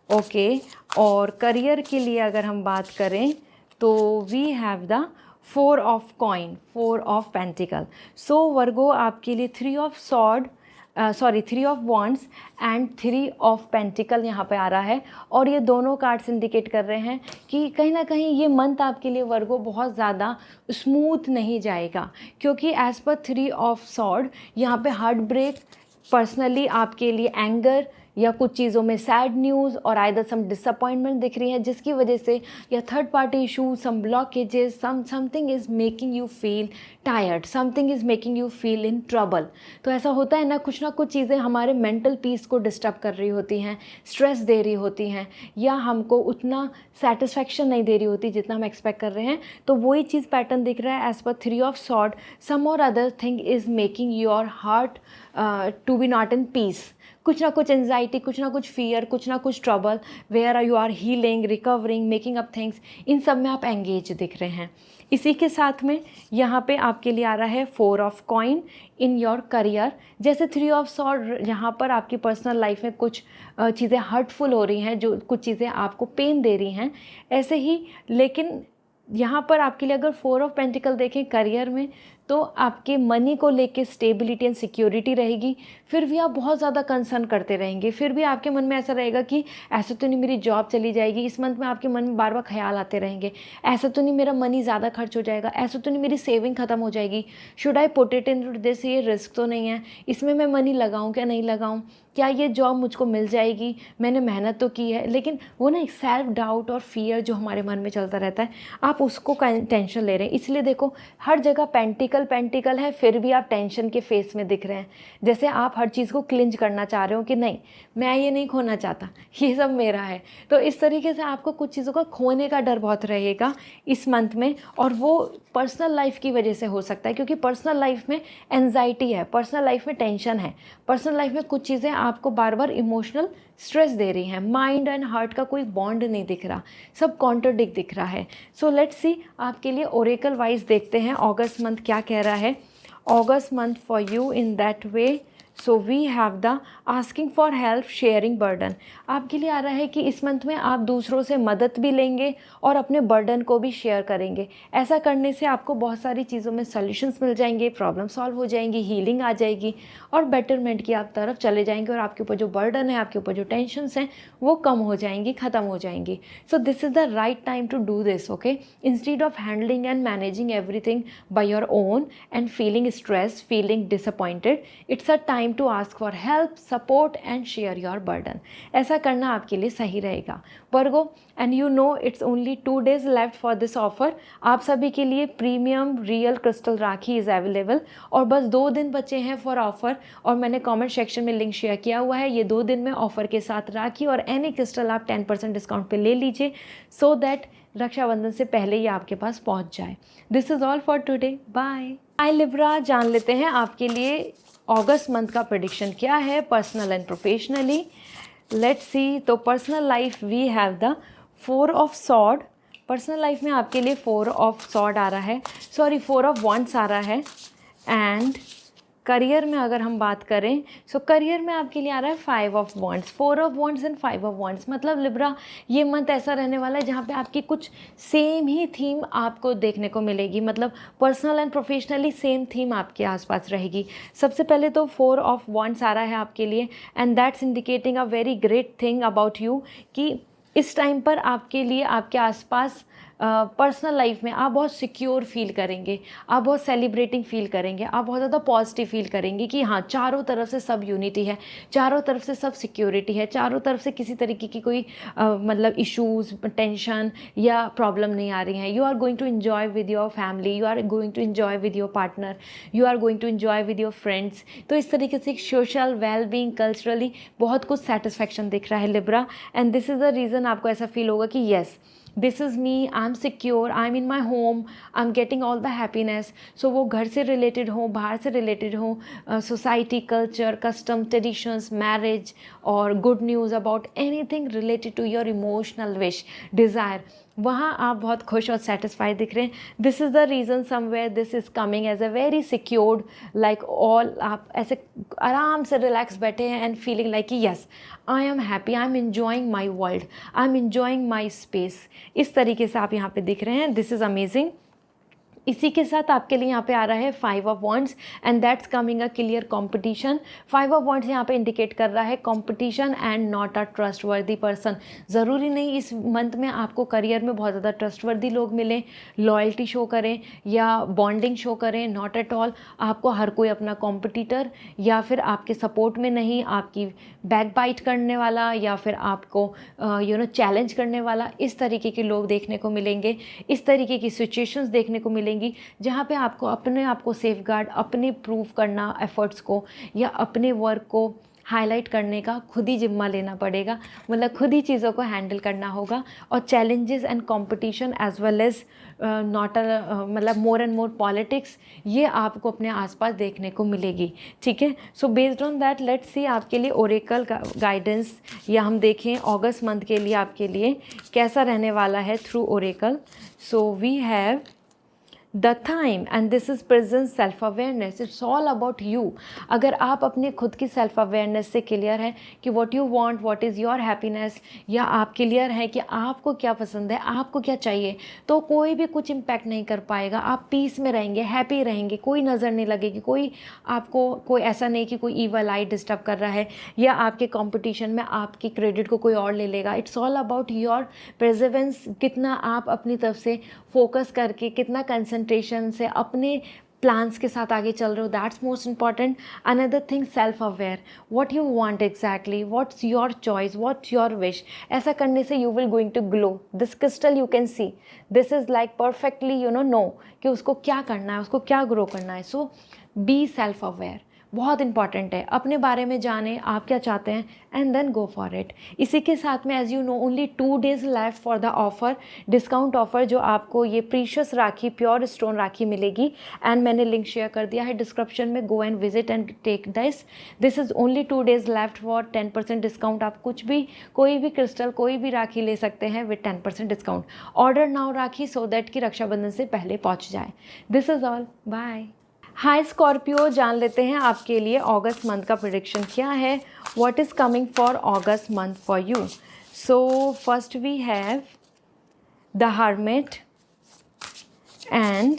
Okay, और करियर के लिए अगर हम बात करें तो we have the 4 of Coin, 4 of Pentacle. So Virgo आपके लिए 3 of Sword, 3 of Wands and 3 of Pentacle यहाँ पे आ रहा है. और ये दोनों कार्ड्स इंडिकेट कर रहे हैं कि कहीं ना कहीं ये मंथ आपके लिए वर्गो बहुत ज़्यादा स्मूथ नहीं जाएगा, क्योंकि एज़ पर 3 of Sword यहाँ पे हार्ट ब्रेक, पर्सनली आपके लिए एंगर या कुछ चीज़ों में सैड न्यूज़ और आइदर सम डिसअपॉइंटमेंट दिख रही है, जिसकी वजह से या third party issue, some blockages, something is making you feel tired, something is making you feel in trouble. तो ऐसा होता है ना, कुछ चीज़ें हमारे मेंटल पीस को डिस्टर्ब कर रही होती हैं, स्ट्रेस दे रही होती हैं, या हमको उतना सेटिस्फैक्शन नहीं दे रही होती जितना हम एक्सपेक्ट कर रहे हैं. तो वही चीज़ पैटर्न दिख रहा है as per 3 of Sword. Some और other thing is making your heart to be not in peace. कुछ एंजाइटी, कुछ फियर, कुछ trouble, where you are healing, recovering, making up things, इन सब में आप एंगेज दिख रहे हैं. इसी के साथ में यहाँ पे आपके लिए आ रहा है 4 of Coin in your career. जैसे 3 of Sword यहाँ पर आपकी पर्सनल लाइफ में कुछ चीज़ें हर्टफुल हो रही हैं, जो कुछ चीज़ें आपको पेन दे रही हैं, ऐसे ही. लेकिन यहाँ पर आपके लिए अगर 4 of Pentacle देखें करियर में, तो आपके मनी को लेके स्टेबिलिटी एंड सिक्योरिटी रहेगी। फिर भी आप बहुत ज़्यादा कंसर्न करते रहेंगे, फिर भी आपके मन में ऐसा रहेगा कि ऐसा तो नहीं मेरी जॉब चली जाएगी। इस मंथ में आपके मन में बार बार ख्याल आते रहेंगे, ऐसा तो नहीं मेरा मनी ज़्यादा खर्च हो जाएगा, ऐसा तो नहीं मेरी सेविंग ख़त्म हो जाएगी, should I put it in this, ये रिस्क तो नहीं है, इसमें मैं मनी लगाऊँ क्या नहीं लगाऊँ, क्या ये जॉब मुझको मिल जाएगी, मैंने मेहनत तो की है। लेकिन वो ना एक सेल्फ डाउट और फियर जो हमारे मन में चलता रहता है, आप उसको टेंशन ले रहे हैं। इसलिए देखो हर जगह पेंटिकल पेंटिकल है, फिर भी आप टेंशन के फेस में दिख रहे हैं। जैसे आप हर चीज़ को क्लिंच करना चाह रहे हो कि नहीं, मैं ये नहीं खोना चाहता, ये सब मेरा है। तो इस तरीके से आपको कुछ चीज़ों का खोने का डर बहुत रहेगा इस मंथ में, और वो पर्सनल लाइफ की वजह से हो सकता है, क्योंकि पर्सनल लाइफ में एंजाइटी है, पर्सनल लाइफ में टेंशन है, पर्सनल लाइफ में कुछ चीज़ें आपको बार बार इमोशनल स्ट्रेस दे रही हैं। माइंड एंड हार्ट का कोई बॉन्ड नहीं दिख रहा, सब कॉन्ट्रडिक्ट दिख रहा है। सो लेट्स सी आपके लिए ओरेकल वाइज देखते हैं अगस्त मंथ क्या कह रहा है। August month for you in that way, so we have the asking for help sharing burden. आपके लिए आ रहा है कि इस मंथ में आप दूसरों से मदद भी लेंगे और अपने बर्डन को भी शेयर करेंगे। ऐसा करने से आपको बहुत सारी चीज़ों में सॉल्यूशंस मिल जाएंगे, प्रॉब्लम सॉल्व हो जाएंगी, हीलिंग आ जाएगी और बेटरमेंट की आप तरफ चले जाएंगे, और आपके ऊपर जो बर्डन है, आपके ऊपर जो टेंशन्स हैं वो कम हो जाएंगी, ख़त्म हो जाएंगी। So this is the right time to do this, okay. Instead of handling and managing everything by your own and feeling stress, feeling disappointed, it's a time to ask for help, support and share your burden. ऐसा करना आपके लिए सही रहेगा Virgo. And you know it's only 2 days left for this offer. आप सभी के लिए premium real crystal rakhi is available, और बस 2 दिन बचे हैं फॉर ऑफर, और मैंने कमेंट सेक्शन में लिंक शेयर किया हुआ है। ये 2 दिन में ऑफर के साथ राखी और एनी क्रिस्टल आप 10% डिस्काउंट पे ले लीजिए, सो दैट रक्षाबंधन से पहले ही आपके पास पहुंच जाए। This is all for today, bye. Hi Libra, जान लेते हैं आपके लिए अगस्त मंथ का प्रेडिक्शन क्या है personal and professionally. Let's see. तो personal life we have the 4 of sword. Personal life में आपके लिए 4 ऑफ सॉर्ड आ रहा है, सॉरी 4 ऑफ वॉन्ड्स आ रहा है। एंड करियर में अगर हम बात करें, सो करियर में आपके लिए आ रहा है 5 of wands, 4 of wands and 5 of wands. मतलब लिब्रा ये मंथ ऐसा रहने वाला है जहाँ पे आपकी कुछ सेम ही थीम आपको देखने को मिलेगी, मतलब personal and professionally same theme आपके आसपास रहेगी। सबसे पहले तो 4 ऑफ वॉन्ड्स आ रहा है आपके लिए, and that's indicating a very great thing about you, कि इस टाइम पर आपके लिए आपके आसपास पर्सनल लाइफ में आप बहुत सिक्योर फील करेंगे, आप बहुत सेलिब्रेटिंग फील करेंगे, आप बहुत ज़्यादा पॉजिटिव फील करेंगे कि हाँ चारों तरफ से सब यूनिटी है, चारों तरफ से सब सिक्योरिटी है, चारों तरफ से किसी तरीके की कोई मतलब इश्यूज़, टेंशन या प्रॉब्लम नहीं आ रही हैं। You are going to enjoy with your family, you are going to enjoy with your partner, you are going to enjoy with your friends. तो इस तरीके से सोशल वेल बींग, कल्चरली बहुत कुछ सेटिस्फैक्शन दिख रहा है Libra, and this is the reason आपको ऐसा फील होगा कि yes this is me, I am secure, I am in my home, I am getting all the happiness. So वो घर से रिलेटेड हो, बाहर से रिलेटेड हो, society, culture, custom, traditions, marriage और good news about anything related to your emotional wish, desire, वहाँ आप बहुत खुश और सेटिस्फाइड दिख रहे हैं। This is the reason somewhere this is coming as a very secured, like all आप ऐसे आराम से रिलैक्स बैठे हैं एंड फीलिंग लाइक कि yes I am happy, I am enjoying my world, I am enjoying my space. इस तरीके से आप यहाँ पे दिख रहे हैं। This is amazing. इसी के साथ आपके लिए यहाँ पे आ रहा है 5 of wands, and that's coming a clear competition. 5 of wands यहाँ पे इंडिकेट कर रहा है competition and not a trustworthy person. ज़रूरी नहीं इस मंथ में आपको करियर में बहुत ज़्यादा ट्रस्टवर्दी लोग मिलें, लॉयल्टी शो करें या बॉन्डिंग शो करें, नॉट एट ऑल। आपको हर कोई अपना कॉम्पिटिटर या फिर आपके सपोर्ट में नहीं, आपकी बैक बाइट करने वाला या फिर आपको चैलेंज करने वाला, इस तरीके के लोग देखने को मिलेंगे, इस तरीके की सिचुएशंस देखने को मिलेंगी जहाँ पे आपको अपने आप को सेफगार्ड, अपने प्रूव करना एफर्ट्स को या अपने वर्क को हाईलाइट करने का खुद ही जिम्मा लेना पड़ेगा, मतलब खुद ही चीज़ों को हैंडल करना होगा। और challenges and competition as well as not मतलब मोर एंड मोर पॉलिटिक्स, ये आपको अपने आसपास देखने को मिलेगी। ठीक है, so based on that let's see आपके लिए ओरेकल गाइडेंस, या हम देखें अगस्त मंथ के लिए आपके लिए कैसा रहने वाला है through oracle. So we have the time and this is present self awareness, it's all about you. अगर आप अपने खुद की सेल्फ अवेयरनेस से क्लियर है कि what you want, what is your happiness, या आप क्लियर है कि आपको क्या पसंद है, आपको क्या चाहिए, तो कोई भी कुछ इम्पैक्ट नहीं कर पाएगा। आप पीस में रहेंगे, हैप्पी रहेंगे, कोई नज़र नहीं लगेगी, कोई आपको कोई ऐसा नहीं कि कोई ईवल आई डिस्टर्ब कर रहा है या आपके कंपटीशन में आपकी क्रेडिट को कोई और ले लेगा। It's all about your presence, कितना आप अपनी तरफ से फोकस करके, कितना कंसंट्रेशन से अपने प्लान्स के साथ आगे चल रहे हो, that's most important. Another thing, self aware, what you want exactly, what's your choice, what's your wish. ऐसा करने से you will going to glow. This crystal you can see, this is like perfectly know कि उसको क्या करना है, उसको क्या ग्रो करना है। सो बी सेल्फ अवेयर, बहुत इंपॉर्टेंट है। अपने बारे में जानें आप क्या चाहते हैं and then go for it. इसी के साथ में as you know only 2 days left for the offer, discount offer, जो आपको ये precious rakhi, pure stone rakhi मिलेगी। एंड मैंने लिंक शेयर कर दिया है डिस्क्रिप्शन में, go and visit and take this is only 2 days left for 10% discount. आप कुछ भी, कोई भी क्रिस्टल, कोई भी राखी ले सकते हैं with 10% discount. Order now rakhi so that कि रक्षाबंधन से पहले पहुँच जाए। This is all, bye. Hi Scorpio, जान लेते हैं आपके लिए अगस्त मंथ का प्रेडिक्शन क्या है, what is coming for August month for you. So first we have the hermit and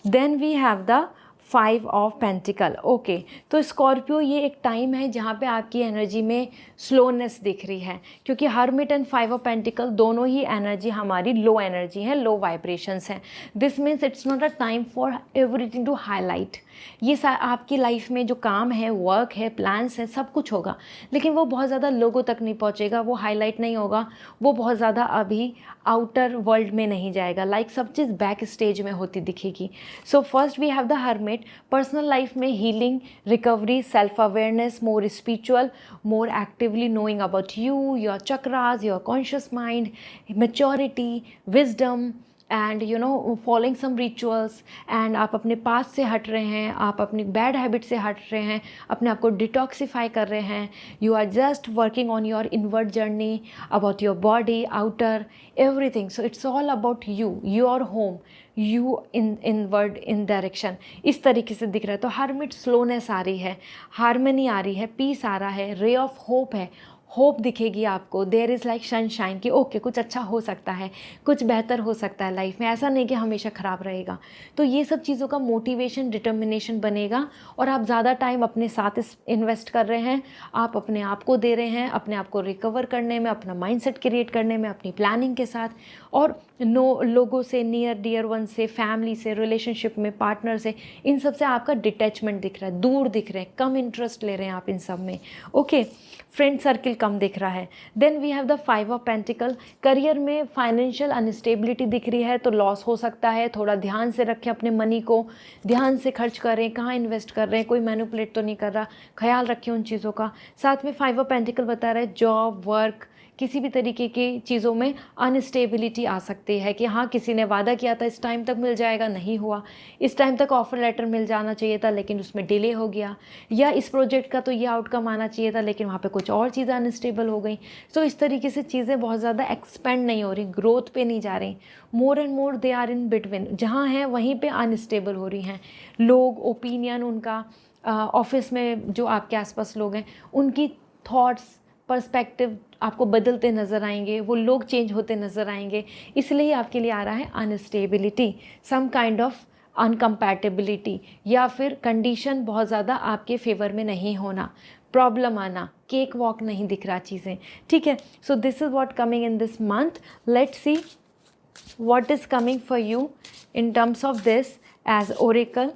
then we have the 5 of pentacle. Okay, तो स्कॉर्पियो ये एक टाइम है जहाँ पे आपकी एनर्जी में स्लोनेस दिख रही है, क्योंकि हर्मिट एंड 5 ऑफ पेंटिकल दोनों ही एनर्जी हमारी लो एनर्जी है, लो वाइब्रेशंस हैं। This means it's not a time for everything to highlight. ये आपकी लाइफ में जो काम है, वर्क है, प्लान्स है, सब कुछ होगा, लेकिन वो बहुत ज़्यादा लोगों तक नहीं पहुँचेगा, वो हाईलाइट नहीं होगा, वो बहुत ज़्यादा अभी आउटर वर्ल्ड में नहीं जाएगा। लाइक सब चीज़ बैक स्टेज में होती दिखेगी। So first we have the hermit, personal life में healing, recovery, self awareness, more spiritual, more actively knowing about you, your chakras, your conscious mind, maturity, wisdom and you know following some rituals. And आप अपने पास से हट रहे हैं, आप अपनी bad habit से हट रहे हैं, अपने आप को डिटॉक्सिफाई कर रहे हैं। You are just working on your inward journey, about your body, outer, everything. So it's all about you, your home, you inward, in direction, इस तरीके से दिख रहा है। तो हर्मिट स्लोनेस आ रही है, हारमनी आ रही है, पीस आ रहा है, रे ऑफ होप है, होप दिखेगी आपको। देयर इज़ लाइक सनशाइन कि ओके कुछ अच्छा हो सकता है, कुछ बेहतर हो सकता है लाइफ में, ऐसा नहीं कि हमेशा ख़राब रहेगा। तो ये सब चीज़ों का मोटिवेशन, डिटर्मिनेशन बनेगा और आप ज़्यादा टाइम अपने साथ इन्वेस्ट कर रहे हैं, आप अपने आप को दे रहे हैं, अपने आप को रिकवर करने में, अपना माइंडसेट क्रिएट करने में, अपनी प्लानिंग के साथ, और लोगों से, नियर डियर वन से, फैमिली से, रिलेशनशिप में, पार्टनर से, इन सब से आपका डिटैचमेंट दिख रहा है, दूर दिख रहे हैं, कम इंटरेस्ट ले रहे हैं आप इन सब में। ओके, फ्रेंड सर्किल कम दिख रहा है। Then we have the 5 of pentacle, career में फाइनेंशियल अनस्टेबिलिटी दिख रही है, तो लॉस हो सकता है। थोड़ा ध्यान से रखें अपने मनी को, ध्यान से खर्च करें, कहाँ इन्वेस्ट कर रहे हैं, कोई मैनिपुलेट तो नहीं कर रहा, ख्याल रखें उन चीज़ों का। साथ में 5 ऑफ पेंटिकल बता रहा है जॉब, वर्क, किसी भी तरीके की चीज़ों में अनस्टेबिलिटी आ सकती है कि हाँ किसी ने वादा किया था इस टाइम तक मिल जाएगा, नहीं हुआ, इस टाइम तक ऑफर लेटर मिल जाना चाहिए था लेकिन उसमें डिले हो गया, या इस प्रोजेक्ट का तो ये आउटकम आना चाहिए था लेकिन वहाँ पे कुछ और चीज़ें अनस्टेबल हो गई। तो इस तरीके से चीज़ें बहुत ज़्यादा एक्सपेंड नहीं हो रही, ग्रोथ पे नहीं जा रही, more and more they are in between, जहाँ हैं वहीं पर अनस्टेबल हो रही हैं। लोग, ओपिनियन उनका, ऑफिस में जो आपके आसपास लोग हैं उनकी थॉट्स, पर्सपेक्टिव आपको बदलते नज़र आएंगे, वो लोग चेंज होते नज़र आएंगे। इसलिए आपके लिए आ रहा है अनस्टेबिलिटी, सम काइंड ऑफ अनकम्पैटिबिलिटी, या फिर कंडीशन बहुत ज़्यादा आपके फेवर में नहीं होना, प्रॉब्लम आना, केक वॉक नहीं दिख रहा चीज़ें, ठीक है। So this is what coming in this month. Let's see what is coming for you in terms of this as oracle,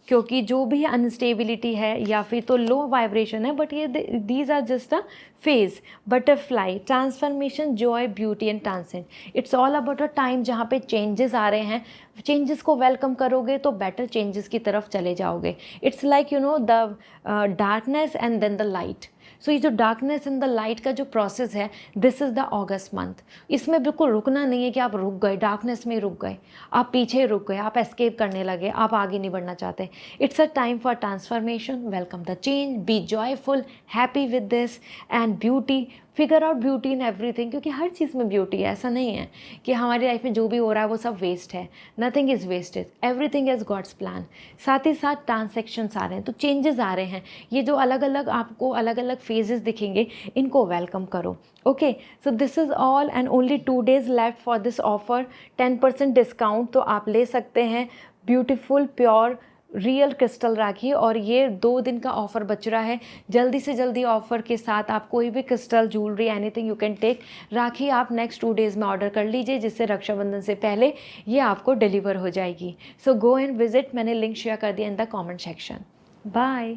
क्योंकि जो भी अनस्टेबिलिटी है या फिर तो लो वाइब्रेशन है, बट ये these are just a phase, butterfly, transformation, joy, beauty and transcend. It's all about a time जहाँ पे चेंजेस आ रहे हैं, चेंजेस को वेलकम करोगे तो बेटर चेंजेस की तरफ चले जाओगे। It's like you know the darkness and then the light. So ये जो डार्कनेस एंड द लाइट का जो प्रोसेस है, this is the August month. इसमें बिल्कुल रुकना नहीं है कि आप रुक गए, डार्कनेस में रुक गए, आप पीछे रुक गए, आप एस्केप करने लगे, आप आगे नहीं बढ़ना चाहते। It's a time for transformation, welcome the change, be joyful, happy with this, and beauty, figure out beauty in everything, क्योंकि हर चीज़ में ब्यूटी है। ऐसा नहीं है कि हमारी लाइफ में जो भी हो रहा है वो सब वेस्ट है। Nothing is wasted, everything is God's plan. साथ ही साथ ट्रांसैक्शंस आ रहे हैं, तो चेंजेस आ रहे हैं। ये जो अलग अलग आपको अलग अलग फेजेस दिखेंगे, इनको वेलकम करो। Okay, so this is all and only 2 days left for this offer. 10% discount तो आप ले सकते हैं। ब्यूटीफुल प्योर रियल क्रिस्टल राखी, और ये 2 दिन का ऑफ़र बच रहा है। जल्दी से जल्दी ऑफ़र के साथ आप कोई भी crystal jewellery anything you can take rakhi आप नेक्स्ट 2 days में ऑर्डर कर लीजिए, जिससे रक्षाबंधन से पहले ये आपको डिलीवर हो जाएगी। सो गो एंड विजिट, मैंने लिंक शेयर कर दिया in the comment section. Bye.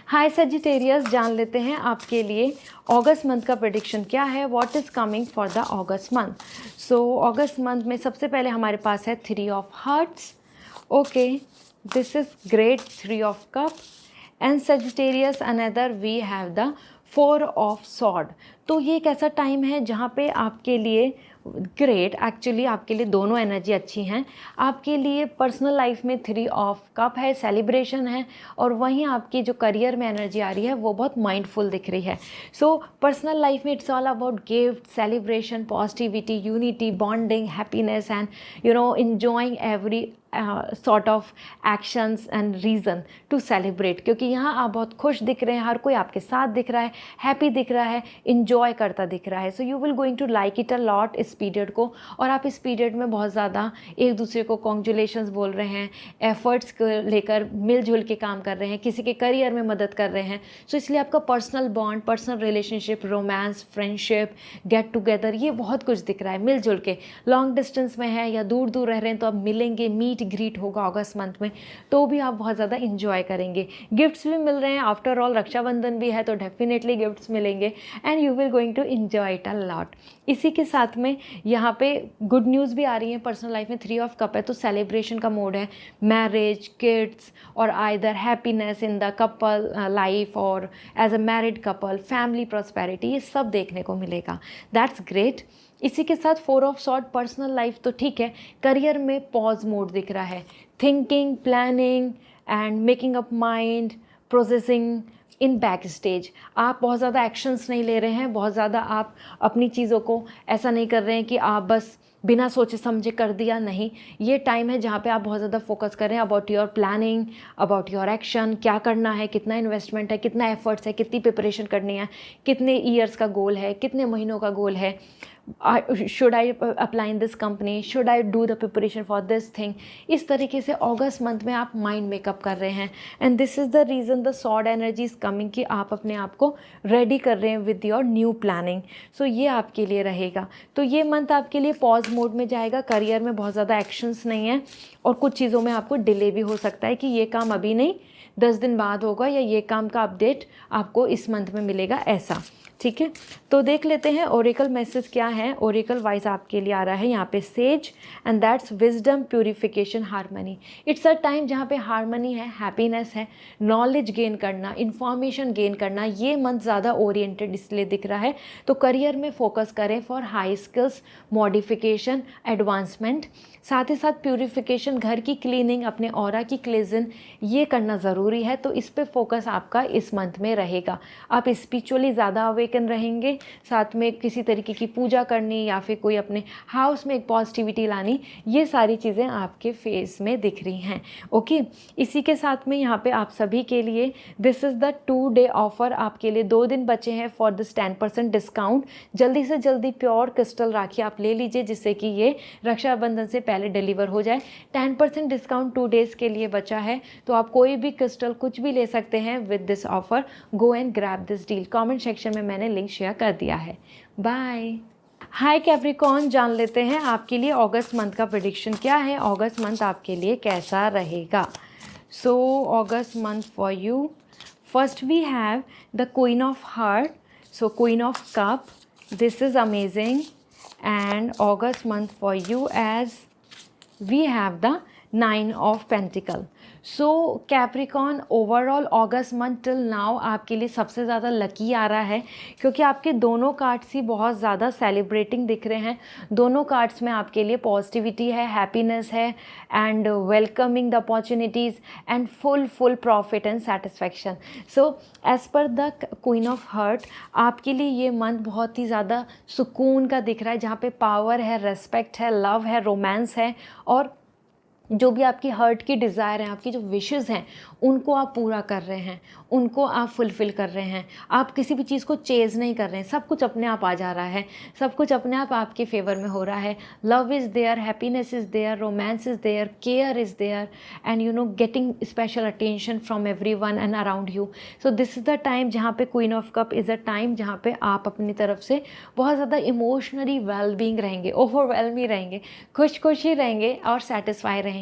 Hi Sagittarius, जान लेते हैं आपके लिए अगस्त मंथ का प्रेडिक्शन क्या है, what is coming for the August month. So August month में सबसे पहले हमारे पास है 3 of Hearts। Okay, this is great, 3 of Cup and Sagittarius another we have the 4 of Sword। तो ये एक ऐसा टाइम है जहाँ पे आपके लिए ग्रेट, एक्चुअली आपके लिए दोनों एनर्जी अच्छी हैं। आपके लिए पर्सनल लाइफ में 3 of Cup है, सेलिब्रेशन है, और वहीं आपकी जो करियर में एनर्जी आ रही है वो बहुत माइंडफुल दिख रही है। सो पर्सनल लाइफ में it's all about gift, celebration, positivity, unity, bonding, happiness and enjoying every sort of actions and reason to celebrate, क्योंकि यहाँ आप बहुत खुश दिख रहे हैं, हर कोई आपके साथ दिख रहा है, हैप्पी दिख रहा है, इंजॉय करता दिख रहा है। So you will going to like it a lot इस पीरियड को, और आप इस पीरियड में बहुत ज़्यादा एक दूसरे को कॉन्ग्रेचुलेशंस बोल रहे हैं, एफर्ट्स को लेकर मिलजुल के काम कर रहे हैं, किसी के करियर में मदद कर रहे हैं। सो इसलिए आपका personal bond, personal relationship, romance, friendship, get together, ये बहुत कुछ दिख रहा है मिलजुल के। लॉन्ग डिस्टेंस में है या दूर दूर रह रहे हैं तो आप मिलेंगे, मीट ग्रीट होगा अगस्त मंथ में, तो भी आप बहुत ज़्यादा इंजॉय करेंगे। गिफ्ट्स भी मिल रहे हैं, आफ्टर ऑल रक्षाबंधन भी है तो डेफिनेटली गिफ्ट्स मिलेंगे and you will going to enjoy it a lot. इसी के साथ में यहाँ पे गुड न्यूज़ भी आ रही है। पर्सनल लाइफ में 3 of Cup है तो सेलिब्रेशन का मोड है, मैरिज, किड्स, और either happiness in the couple life और as a married couple, family prosperity, ये सब देखने को मिलेगा। That's great. इसी के साथ 4 of Swords, पर्सनल लाइफ तो ठीक है, करियर में पॉज मोड दिख रहा है। Thinking, planning and making up mind, processing in back stage. आप बहुत ज़्यादा एक्शंस नहीं ले रहे हैं, बहुत ज़्यादा आप अपनी चीज़ों को ऐसा नहीं कर रहे हैं कि आप बस बिना सोचे समझे कर दिया, नहीं। ये टाइम है जहाँ पे आप बहुत ज़्यादा फोकस करें about your planning, about your action, क्या करना है, कितना इन्वेस्टमेंट है, कितना एफर्ट्स है, कितनी प्रिपरेशन करनी है, कितने ईयर्स का गोल है, कितने महीनों का गोल है, should I apply in this company, should I do the preparation for this thing. इस तरीके से अगस्त मंथ में आप माइंड मेकअप कर रहे हैं and this is the reason the sword energy is coming, कि आप अपने आप को रेडी कर रहे हैं विद योर न्यू प्लानिंग। सो ये आपके लिए रहेगा। तो ये मंथ आपके लिए पॉज मोड में जाएगा, करियर में बहुत ज़्यादा एक्शंस नहीं है और कुछ चीज़ों में आपको डिले भी हो सकता है कि ये काम अभी नहीं 10 दिन बाद होगा, या ये काम का अपडेट आपको इस मंथ में मिलेगा, ऐसा। ठीक है, तो देख लेते हैं ओरेकल मैसेज क्या है। ओरेकल वाइज आपके लिए आ रहा है यहाँ पे says and that's wisdom, purification, harmony. It's a time जहाँ पे हारमनी है, हैप्पीनेस है, नॉलेज गेन करना, इन्फॉर्मेशन गेन करना, ये मंथ ज़्यादा ओरिएंटेड इसलिए दिख रहा है। तो करियर में फोकस करें for high skills, modification, advancement. साथ ही साथ प्यूरिफिकेशन, घर की क्लीनिंग, अपने ऑरा की क्लीजिंग, ये करना ज़रूरी है। तो इस पे फोकस आपका इस मंथ में रहेगा। आप स्पिरिचुअली ज़्यादा अवेकन रहेंगे, साथ में किसी तरीके की पूजा करनी या फिर कोई अपने हाउस में एक पॉजिटिविटी लानी, ये सारी चीज़ें आपके फेस में दिख रही हैं। ओके, इसी के साथ में यहाँ पे आप सभी के लिए this is the 2 day offer. आपके लिए 2 दिन बचे हैं फॉर दिस 10% डिस्काउंट। जल्दी से जल्दी प्योर क्रिस्टल राखी आप ले लीजिए, जिससे कि ये रक्षाबंधन से पहले डिलीवर हो जाए। 10% डिस्काउंट 2 days के लिए बचा है, तो आप कोई भी क्रिस्टल कुछ भी ले सकते हैं with this offer. Go and grab this deal. Comment section में मैंने लिंक शेयर कर दिया है। बाय। हाय कैप्रिकॉर्न, जान लेते हैं आपके लिए अगस्त मंथ का प्रेडिक्शन क्या है, अगस्त मंथ आपके लिए कैसा रहेगा। So August month for you, first we have the queen of heart, so queen of cup, this is amazing. And August month for you as we have the 9 of Pentacle. So Capricorn overall August month till now आपके लिए सबसे ज़्यादा lucky आ रहा है, क्योंकि आपके दोनों cards ही बहुत ज़्यादा सेलिब्रेटिंग दिख रहे हैं। दोनों कार्ड्स में आपके लिए पॉजिटिविटी है, हैप्पीनेस है and welcoming the opportunities and full profit and satisfaction. So as per the queen of heart आपके लिए ये मंथ बहुत ही ज़्यादा सुकून का दिख रहा है, जहाँ पे पावर है, रेस्पेक्ट है, लव है, रोमांस है, और जो भी आपकी हर्ट की डिज़ायर हैं, आपकी जो विशेस हैं, उनको आप पूरा कर रहे हैं, उनको आप फुलफ़िल कर रहे हैं। आप किसी भी चीज़ को चेज़ नहीं कर रहे हैं, सब कुछ अपने आप आ जा रहा है, सब कुछ अपने आप आपके फेवर में हो रहा है। Love is there, happiness is there, romance is there, care is there and you know getting special attention from everyone and around you. So this is the time जहाँ पे queen of cup is a time जहाँ पे आप अपनी तरफ से बहुत ज़्यादा इमोशनली वेलबींग रहेंगे, ओवरवेलम ही रहेंगे, खुश ही रहेंगे और सेटिस्फाई रहेंगे।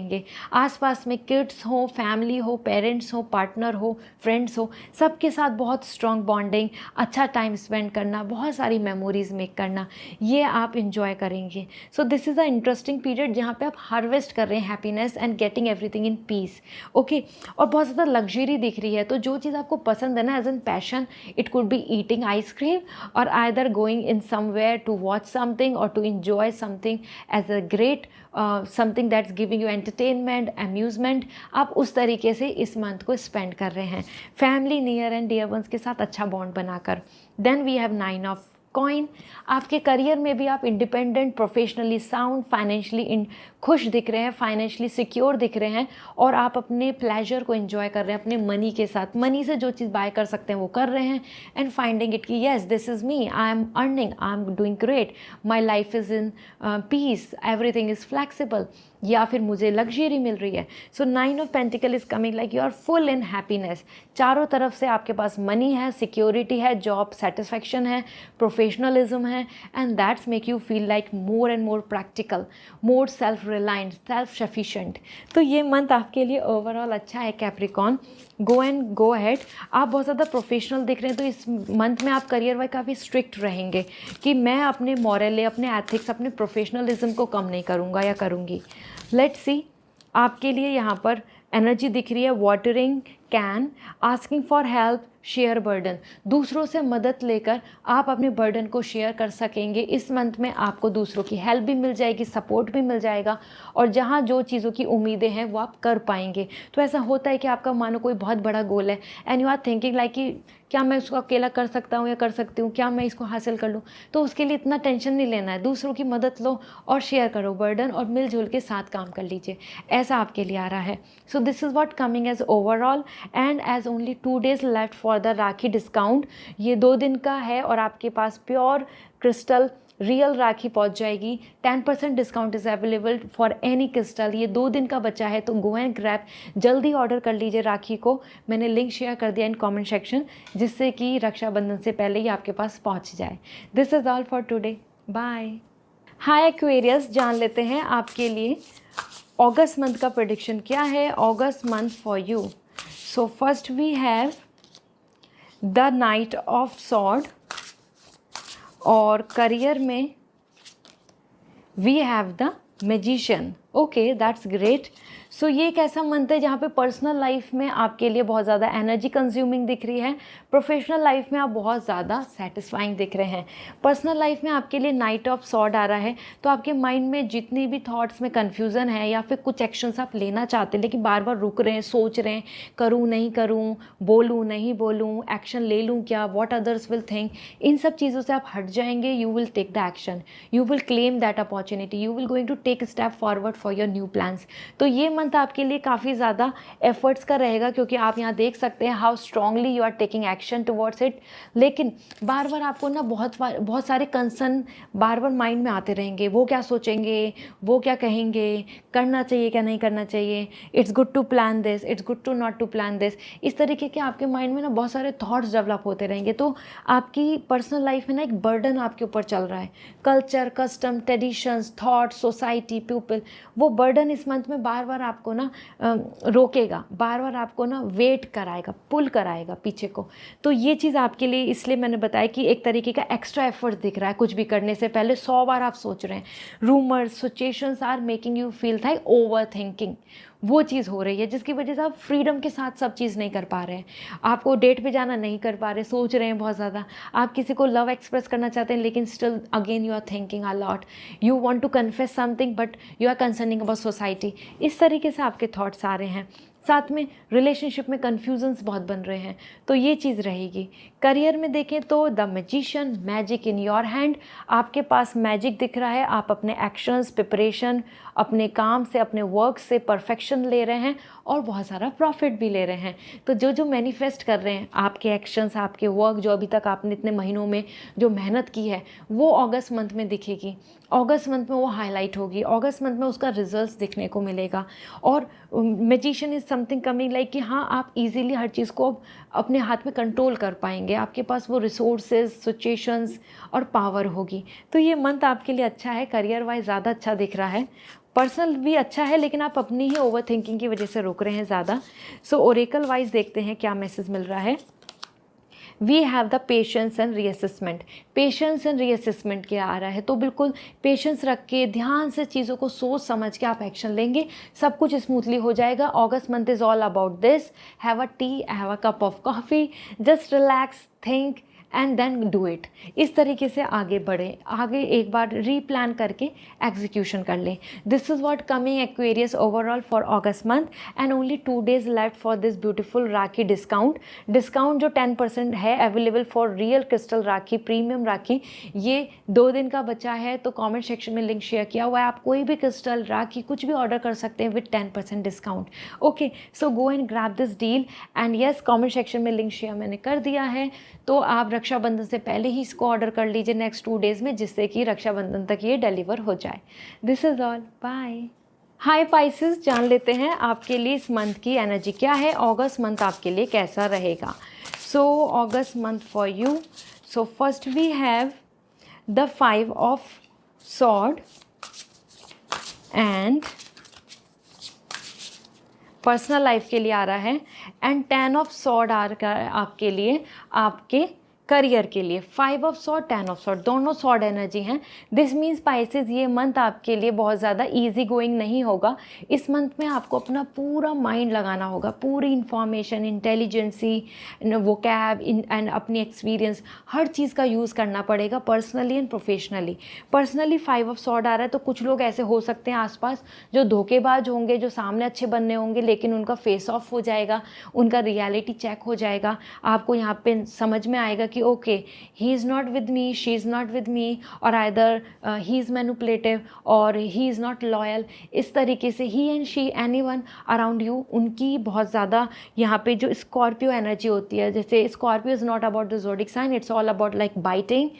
आसपास में किड्स हो, फैमिली हो, पेरेंट्स हो, पार्टनर हो, फ्रेंड्स हो, सबके साथ बहुत स्ट्रॉन्ग बॉन्डिंग, अच्छा टाइम स्पेंड करना, बहुत सारी मेमोरीज मेक करना, ये आप इंजॉय करेंगे। सो this is a interesting period जहाँ पे आप हार्वेस्ट कर रहे हैं happiness and getting everything in peace. Okay, और बहुत ज़्यादा लग्जरी दिख रही है, तो जो चीज़ आपको पसंद है ना, as an passion, it could be eating ice cream और either going in somewhere to watch something और to enjoy something as a great something that's giving you entertainment, amusement, आप उस तरीके से इस मंथ को स्पेंड कर रहे हैं family, near and dear ones के साथ अच्छा बॉन्ड बनाकर। Then we have 9 of coin. आपके करियर में भी आप इंडिपेंडेंट, प्रोफेशनली साउंड, फाइनेंशियली खुश दिख रहे हैं, फाइनेंशियली सिक्योर दिख रहे हैं, और आप अपने प्लेजर को एंजॉय कर रहे हैं अपने मनी के साथ। मनी से जो चीज़ बाय कर सकते हैं वो कर रहे हैं एंड फाइंडिंग इट कि yes this is me, I am earning, I am doing great, my life is in peace, everything is flexible, या फिर मुझे लग्जरी मिल रही है। So 9 of pentacle is coming like you are full in happiness. चारों तरफ से आपके पास मनी है, सिक्योरिटी है, जॉब सेटिस्फैक्शन है, प्रोफेशनलिज्म है, and that's make you feel like more and more practical, more self reliant, self sufficient. तो ये मंथ आपके लिए ओवरऑल अच्छा है कैप्रिकॉन। Go ahead. आप बहुत ज़्यादा प्रोफेशनल दिख रहे हैं, तो इस मंथ में आप करियर वाइज काफ़ी स्ट्रिक्ट रहेंगे कि मैं अपने मॉरल, अपने एथिक्स, अपने प्रोफेशनलिज्म को कम नहीं करूँगा या करूँगी। लेट्स सी, आपके लिए यहाँ पर एनर्जी दिख रही है watering can, asking for help, share burden. दूसरों से मदद लेकर आप अपने बर्डन को शेयर कर सकेंगे। इस मंथ में आपको दूसरों की हेल्प भी मिल जाएगी, सपोर्ट भी मिल जाएगा, और जहाँ जो चीज़ों की उम्मीदें हैं वो आप कर पाएंगे। तो ऐसा होता है कि आपका मानो कोई बहुत बड़ा गोल है and you are thinking like कि क्या मैं उसको अकेला कर सकता हूँ या कर सकती हूँ, क्या मैं इसको हासिल कर लूँ, तो उसके लिए इतना टेंशन नहीं लेना है। दूसरों की मदद लो और शेयर करो बर्डन, और मिलजुल के साथ काम कर लीजिए। ऐसा आपके लिए आ रहा है। So this is what coming as overall, and as only 2 days left for the rakhi discount. ये 2 दिन का है और आपके पास प्योर क्रिस्टल रियल राखी पहुंच जाएगी। 10% discount is available for any crystal. ये 2 दिन का बचा है, तो गो एंड ग्रैब, जल्दी ऑर्डर कर लीजिए राखी को। मैंने लिंक शेयर कर दिया इन कमेंट सेक्शन, जिससे कि रक्षाबंधन से पहले ही आपके पास पहुंच जाए। This is all for today, bye. Hi Aquarius, जान लेते हैं आपके लिए अगस्त मंथ का प्रेडिक्शन क्या है, August month for you. So first we have the knight of sword, और करियर में we have the magician. Okay, that's great. So ये एक ऐसा मंथ है जहाँ पे पर्सनल लाइफ में आपके लिए बहुत ज़्यादा एनर्जी कंज्यूमिंग दिख रही है, प्रोफेशनल लाइफ में आप बहुत ज़्यादा सेटिस्फाइंग दिख रहे हैं। पर्सनल लाइफ में आपके लिए नाइट ऑफ सॉर्ड आ रहा है, तो आपके माइंड में जितनी भी थॉट्स में कन्फ्यूज़न है या फिर कुछ एक्शंस आप लेना चाहते हैं लेकिन बार बार रुक रहे हैं, सोच रहे हैं करूँ नहीं करूँ, बोलूँ नहीं बोलूँ, एक्शन ले लूँ क्या, वॉट अदर्स विल थिंक, इन सब चीज़ों से आप हट जाएंगे। You will take the action, you will claim that opportunity, you will going to take step forward for your new plans. तो ये मंथ आपके लिए काफ़ी ज़्यादा एफर्ट्स का रहेगा, क्योंकि आप यहाँ देख सकते हैं how strongly you are taking action towards it. लेकिन बार बार आपको ना बहुत सारे कंसर्न बार बार माइंड में आते रहेंगे, वो क्या सोचेंगे, वो क्या कहेंगे, करना चाहिए क्या नहीं करना चाहिए, it's good to plan this, it's good to not to plan this. इस तरीके के आपके माइंड में ना बहुत सारे थॉट्स डेवलप होते रहेंगे। तो आपकी पर्सनल लाइफ में ना एक बर्डन आपके ऊपर चल रहा है, culture, custom, traditions, thoughts, society, people, वो बर्डन इस मंथ में बार बार आपको ना रोकेगा, बार बार आपको ना वेट कराएगा, पुल कराएगा पीछे को। तो ये चीज़ आपके लिए, इसलिए मैंने बताया कि एक तरीके का एक्स्ट्रा एफर्ट दिख रहा है। कुछ भी करने से पहले 100 बार आप सोच रहे हैं। Rumours, situations are making you feel like over thinking, वो चीज़ हो रही है जिसकी वजह से आप फ्रीडम के साथ सब चीज़ नहीं कर पा रहे हैं। आपको डेट पे जाना नहीं कर पा रहे, सोच रहे हैं बहुत ज़्यादा। आप किसी को लव एक्सप्रेस करना चाहते हैं लेकिन still again you are thinking a lot. You want to confess something but you are concerning about society. इस तरीके से आपके थॉट्स आ रहे हैं। साथ में रिलेशनशिप में कन्फ्यूजन्स बहुत बन रहे हैं, तो ये चीज़ रहेगी। करियर में देखें तो the magician, magic in your hand, आपके पास मैजिक दिख रहा है। आप अपने एक्शंस, प्रिपरेशन, अपने काम से, अपने वर्क से परफेक्शन ले रहे हैं और बहुत सारा प्रॉफिट भी ले रहे हैं। तो जो जो मैनिफेस्ट कर रहे हैं, आपके एक्शंस, आपके वर्क, जो अभी तक आपने इतने महीनों में जो मेहनत की है, वो अगस्त मंथ में दिखेगी। अगस्त मंथ में वो हाईलाइट होगी, अगस्त मंथ में उसका रिजल्ट्स दिखने को मिलेगा। और magician is something coming like कि हाँ, आप इजीली हर चीज़ को अपने हाथ में कंट्रोल कर पाएंगे। आपके पास वो रिसोर्सेज, सिचुएशंस और पावर होगी। तो ये मंथ आपके लिए अच्छा है। करियर वाइज ज़्यादा अच्छा दिख रहा है। पर्सनल भी अच्छा है लेकिन आप अपनी ही ओवर थिंकिंग की वजह से रुक रहे हैं ज़्यादा। सो ओरेकल वाइज देखते हैं क्या मैसेज मिल रहा है। We have the patience and reassessment. Patience and reassessment क्या आ रहा है, तो बिल्कुल पेशेंस रख के ध्यान से चीज़ों को सोच समझ के आप एक्शन लेंगे, सब कुछ स्मूथली हो जाएगा। August month is all about this. Have a tea, have a cup of coffee, just relax, think and then do it. इस तरीके से आगे बढ़ें, आगे एक बार रीप्लान करके एग्जीक्यूशन कर लें। This is what coming Aquarius overall for August month and only 2 days left for this beautiful rakhi discount. Discount जो 10% है available for real crystal rakhi, premium rakhi, ये 2 दिन का बचा है। तो कमेंट सेक्शन में लिंक शेयर किया हुआ है, आप कोई भी क्रिस्टल राखी कुछ भी ऑर्डर कर सकते हैं with 10% discount. Okay, so go and grab this deal and yes, comment section में लिंक शेयर मैंने कर दिया है। तो आप रक्षाबंधन से पहले ही इसको ऑर्डर कर लीजिए नेक्स्ट 2 days में, जिससे कि रक्षाबंधन तक ये डिलीवर हो जाए। This is all, bye. Hi Pisces, जान लेते हैं आपके लिए इस मंथ की एनर्जी क्या है, अगस्त मंथ आपके लिए कैसा रहेगा। So August month for you, so first we have the 5 of sword and personal life के लिए आ रहा है एंड 10 of sword आ रहा है आपके लिए, आपके करियर के लिए। 5 of sword, 10 of sword, दोनों sword एनर्जी हैं। दिस मीन्स स्पाइसेस, ये मंथ आपके लिए बहुत ज़्यादा ईजी गोइंग नहीं होगा। इस मंथ में आपको अपना पूरा माइंड लगाना होगा, पूरी इंफॉर्मेशन, इंटेलिजेंसी, वोकैब एंड अपनी एक्सपीरियंस, हर चीज़ का यूज़ करना पड़ेगा personally and professionally. Personally 5 of sword आ रहा है, तो कुछ लोग ऐसे हो सकते हैं आसपास जो धोखेबाज होंगे, जो सामने अच्छे बनने होंगे लेकिन उनका फेस ऑफ हो जाएगा, उनका रियलिटी चेक हो जाएगा। आपको यहाँ पे समझ में आएगा कि okay, he is not with me, she is not with me, और आइदर ही इज़ मैनिपुलेटिव और ही इज़ नॉट लॉयल। इस तरीके से ही and she, anyone around you, उनकी बहुत ज़्यादा यहाँ पे जो स्कॉर्पियो एनर्जी होती है, जैसे Scorpio is not about the zodiac sign, it's all about like biting,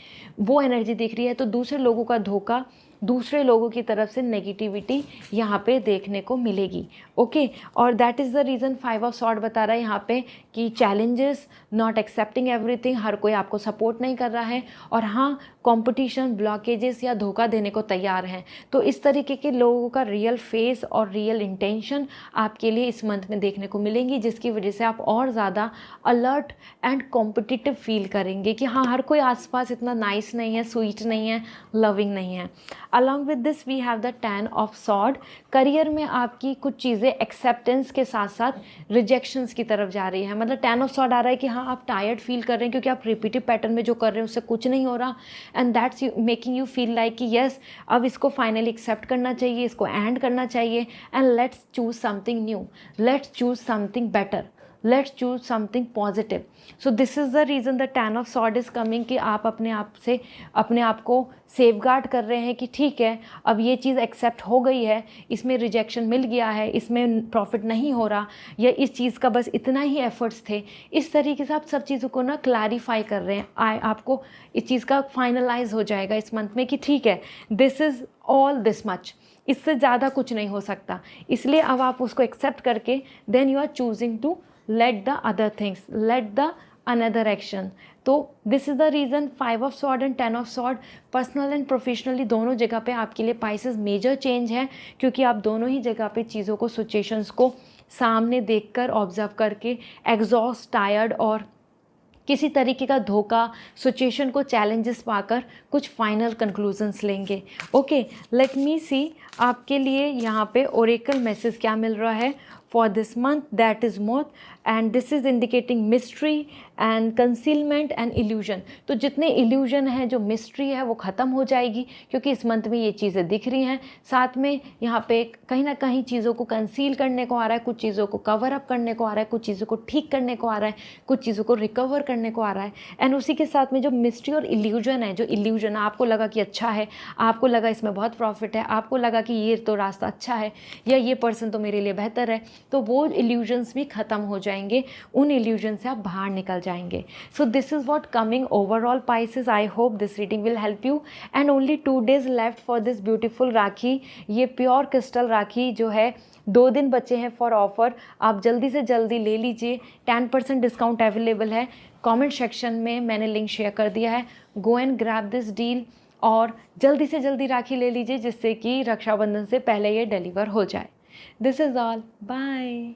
वो एनर्जी दिख रही है। तो दूसरे लोगों का धोखा, दूसरे लोगों की तरफ से नेगेटिविटी यहाँ पे देखने को मिलेगी। ओके, और that is the reason 5 of sword बता रहा है यहाँ पे कि चैलेंजेस, नॉट एक्सेप्टिंग एवरीथिंग, हर कोई आपको सपोर्ट नहीं कर रहा है, और हाँ, कंपटीशन, ब्लॉकेजेस या धोखा देने को तैयार हैं। तो इस तरीके के लोगों का रियल फेस और रियल इंटेंशन आपके लिए इस मंथ में देखने को मिलेंगी, जिसकी वजह से आप और ज़्यादा अलर्ट एंड कॉम्पिटिटिव फील करेंगे कि हाँ, हर कोई आसपास इतना नाइस नहीं है, स्वीट नहीं है, लविंग नहीं है। Along with this we have the 10 of sword। Career में आपकी कुछ चीज़ें एक्सेप्टेंस के साथ साथ रिजेक्शंस की तरफ जा रही है। मतलब 10 of sword आ रहा है कि हाँ, आप टायर्ड फील कर रहे हैं क्योंकि आप रिपीटिव पैटर्न में जो कर रहे हैं उससे कुछ नहीं हो रहा, and that's making you feel like कि येस, अब इसको फाइनली एक्सेप्ट करना चाहिए, इसको एंड करना चाहिए, and let's choose something new, let's choose something better, let's choose something positive. So this is the reason the 10 of sword is coming कि आप अपने आप से अपने आप को सेफगार्ड कर रहे हैं कि ठीक है, अब ये चीज़ एक्सेप्ट हो गई है, इसमें रिजेक्शन मिल गया है, इसमें प्रॉफिट नहीं हो रहा, या इस चीज़ का बस इतना ही एफर्ट्स थे। इस तरीके से आप सब चीज़ों को ना क्लैरिफाई कर रहे हैं। आपको इस चीज़ का फाइनलाइज हो जाएगा इस मंथ में कि ठीक है, this is all this much, इससे ज़्यादा कुछ नहीं हो सकता। इसलिए अब आप उसको एक्सेप्ट करके then you are choosing to let the other things, let the another action। तो this is the reason 5 of sword and 10 of sword personal and professionally दोनों जगह पे आपके लिए पाइसेस मेजर चेंज है, क्योंकि आप दोनों ही जगह पे चीज़ों को, सिचुएशंस को सामने देखकर, ऑब्जर्व करके एग्जॉस्ट, टायर्ड और किसी तरीके का धोखा, सिचुएशन को चैलेंजेस पाकर कुछ फाइनल कंक्लूजन्स लेंगे। ओके, लेट मी सी आपके लिए यहाँ पे ओरेकल मैसेज क्या मिल रहा है for this month, that is moth, and this is indicating mystery and concealment and illusion. तो जितने इल्यूजन हैं, जो मिस्ट्री है, वो ख़त्म हो जाएगी क्योंकि इस मंथ में ये चीज़ें दिख रही हैं। साथ में यहाँ पे कहीं ना कहीं चीज़ों को कंसील करने को आ रहा है, कुछ चीज़ों को कवर अप करने को आ रहा है, कुछ चीज़ों को ठीक करने को आ रहा है, कुछ चीज़ों को रिकवर करने को आ रहा है। एंड उसी के साथ में जो मिस्ट्री और इल्यूजन है, जो इल्यूजन आपको लगा कि अच्छा है, आपको लगा इसमें बहुत प्रॉफिट है, आपको लगा कि ये तो रास्ता अच्छा है या ये पर्सन तो मेरे लिए बेहतर है, तो वो इल्यूजन्स भी ख़त्म हो जाएंगे। उन इल्यूजन से आप बाहर निकल जाएंगे। So this is what coming overall Pisces. I hope this reading will help you. And only 2 days left for this beautiful rakhi. ये प्योर क्रिस्टल राखी जो है, 2 दिन बचे हैं फॉर ऑफ़र। आप जल्दी से जल्दी ले लीजिए। 10% डिस्काउंट अवेलेबल है। कमेंट सेक्शन में मैंने लिंक शेयर कर दिया है। गो एंड ग्रैब दिस डील और जल्दी से जल्दी राखी ले लीजिए, जिससे कि रक्षाबंधन से पहले ये डिलीवर हो जाए। This is all, bye.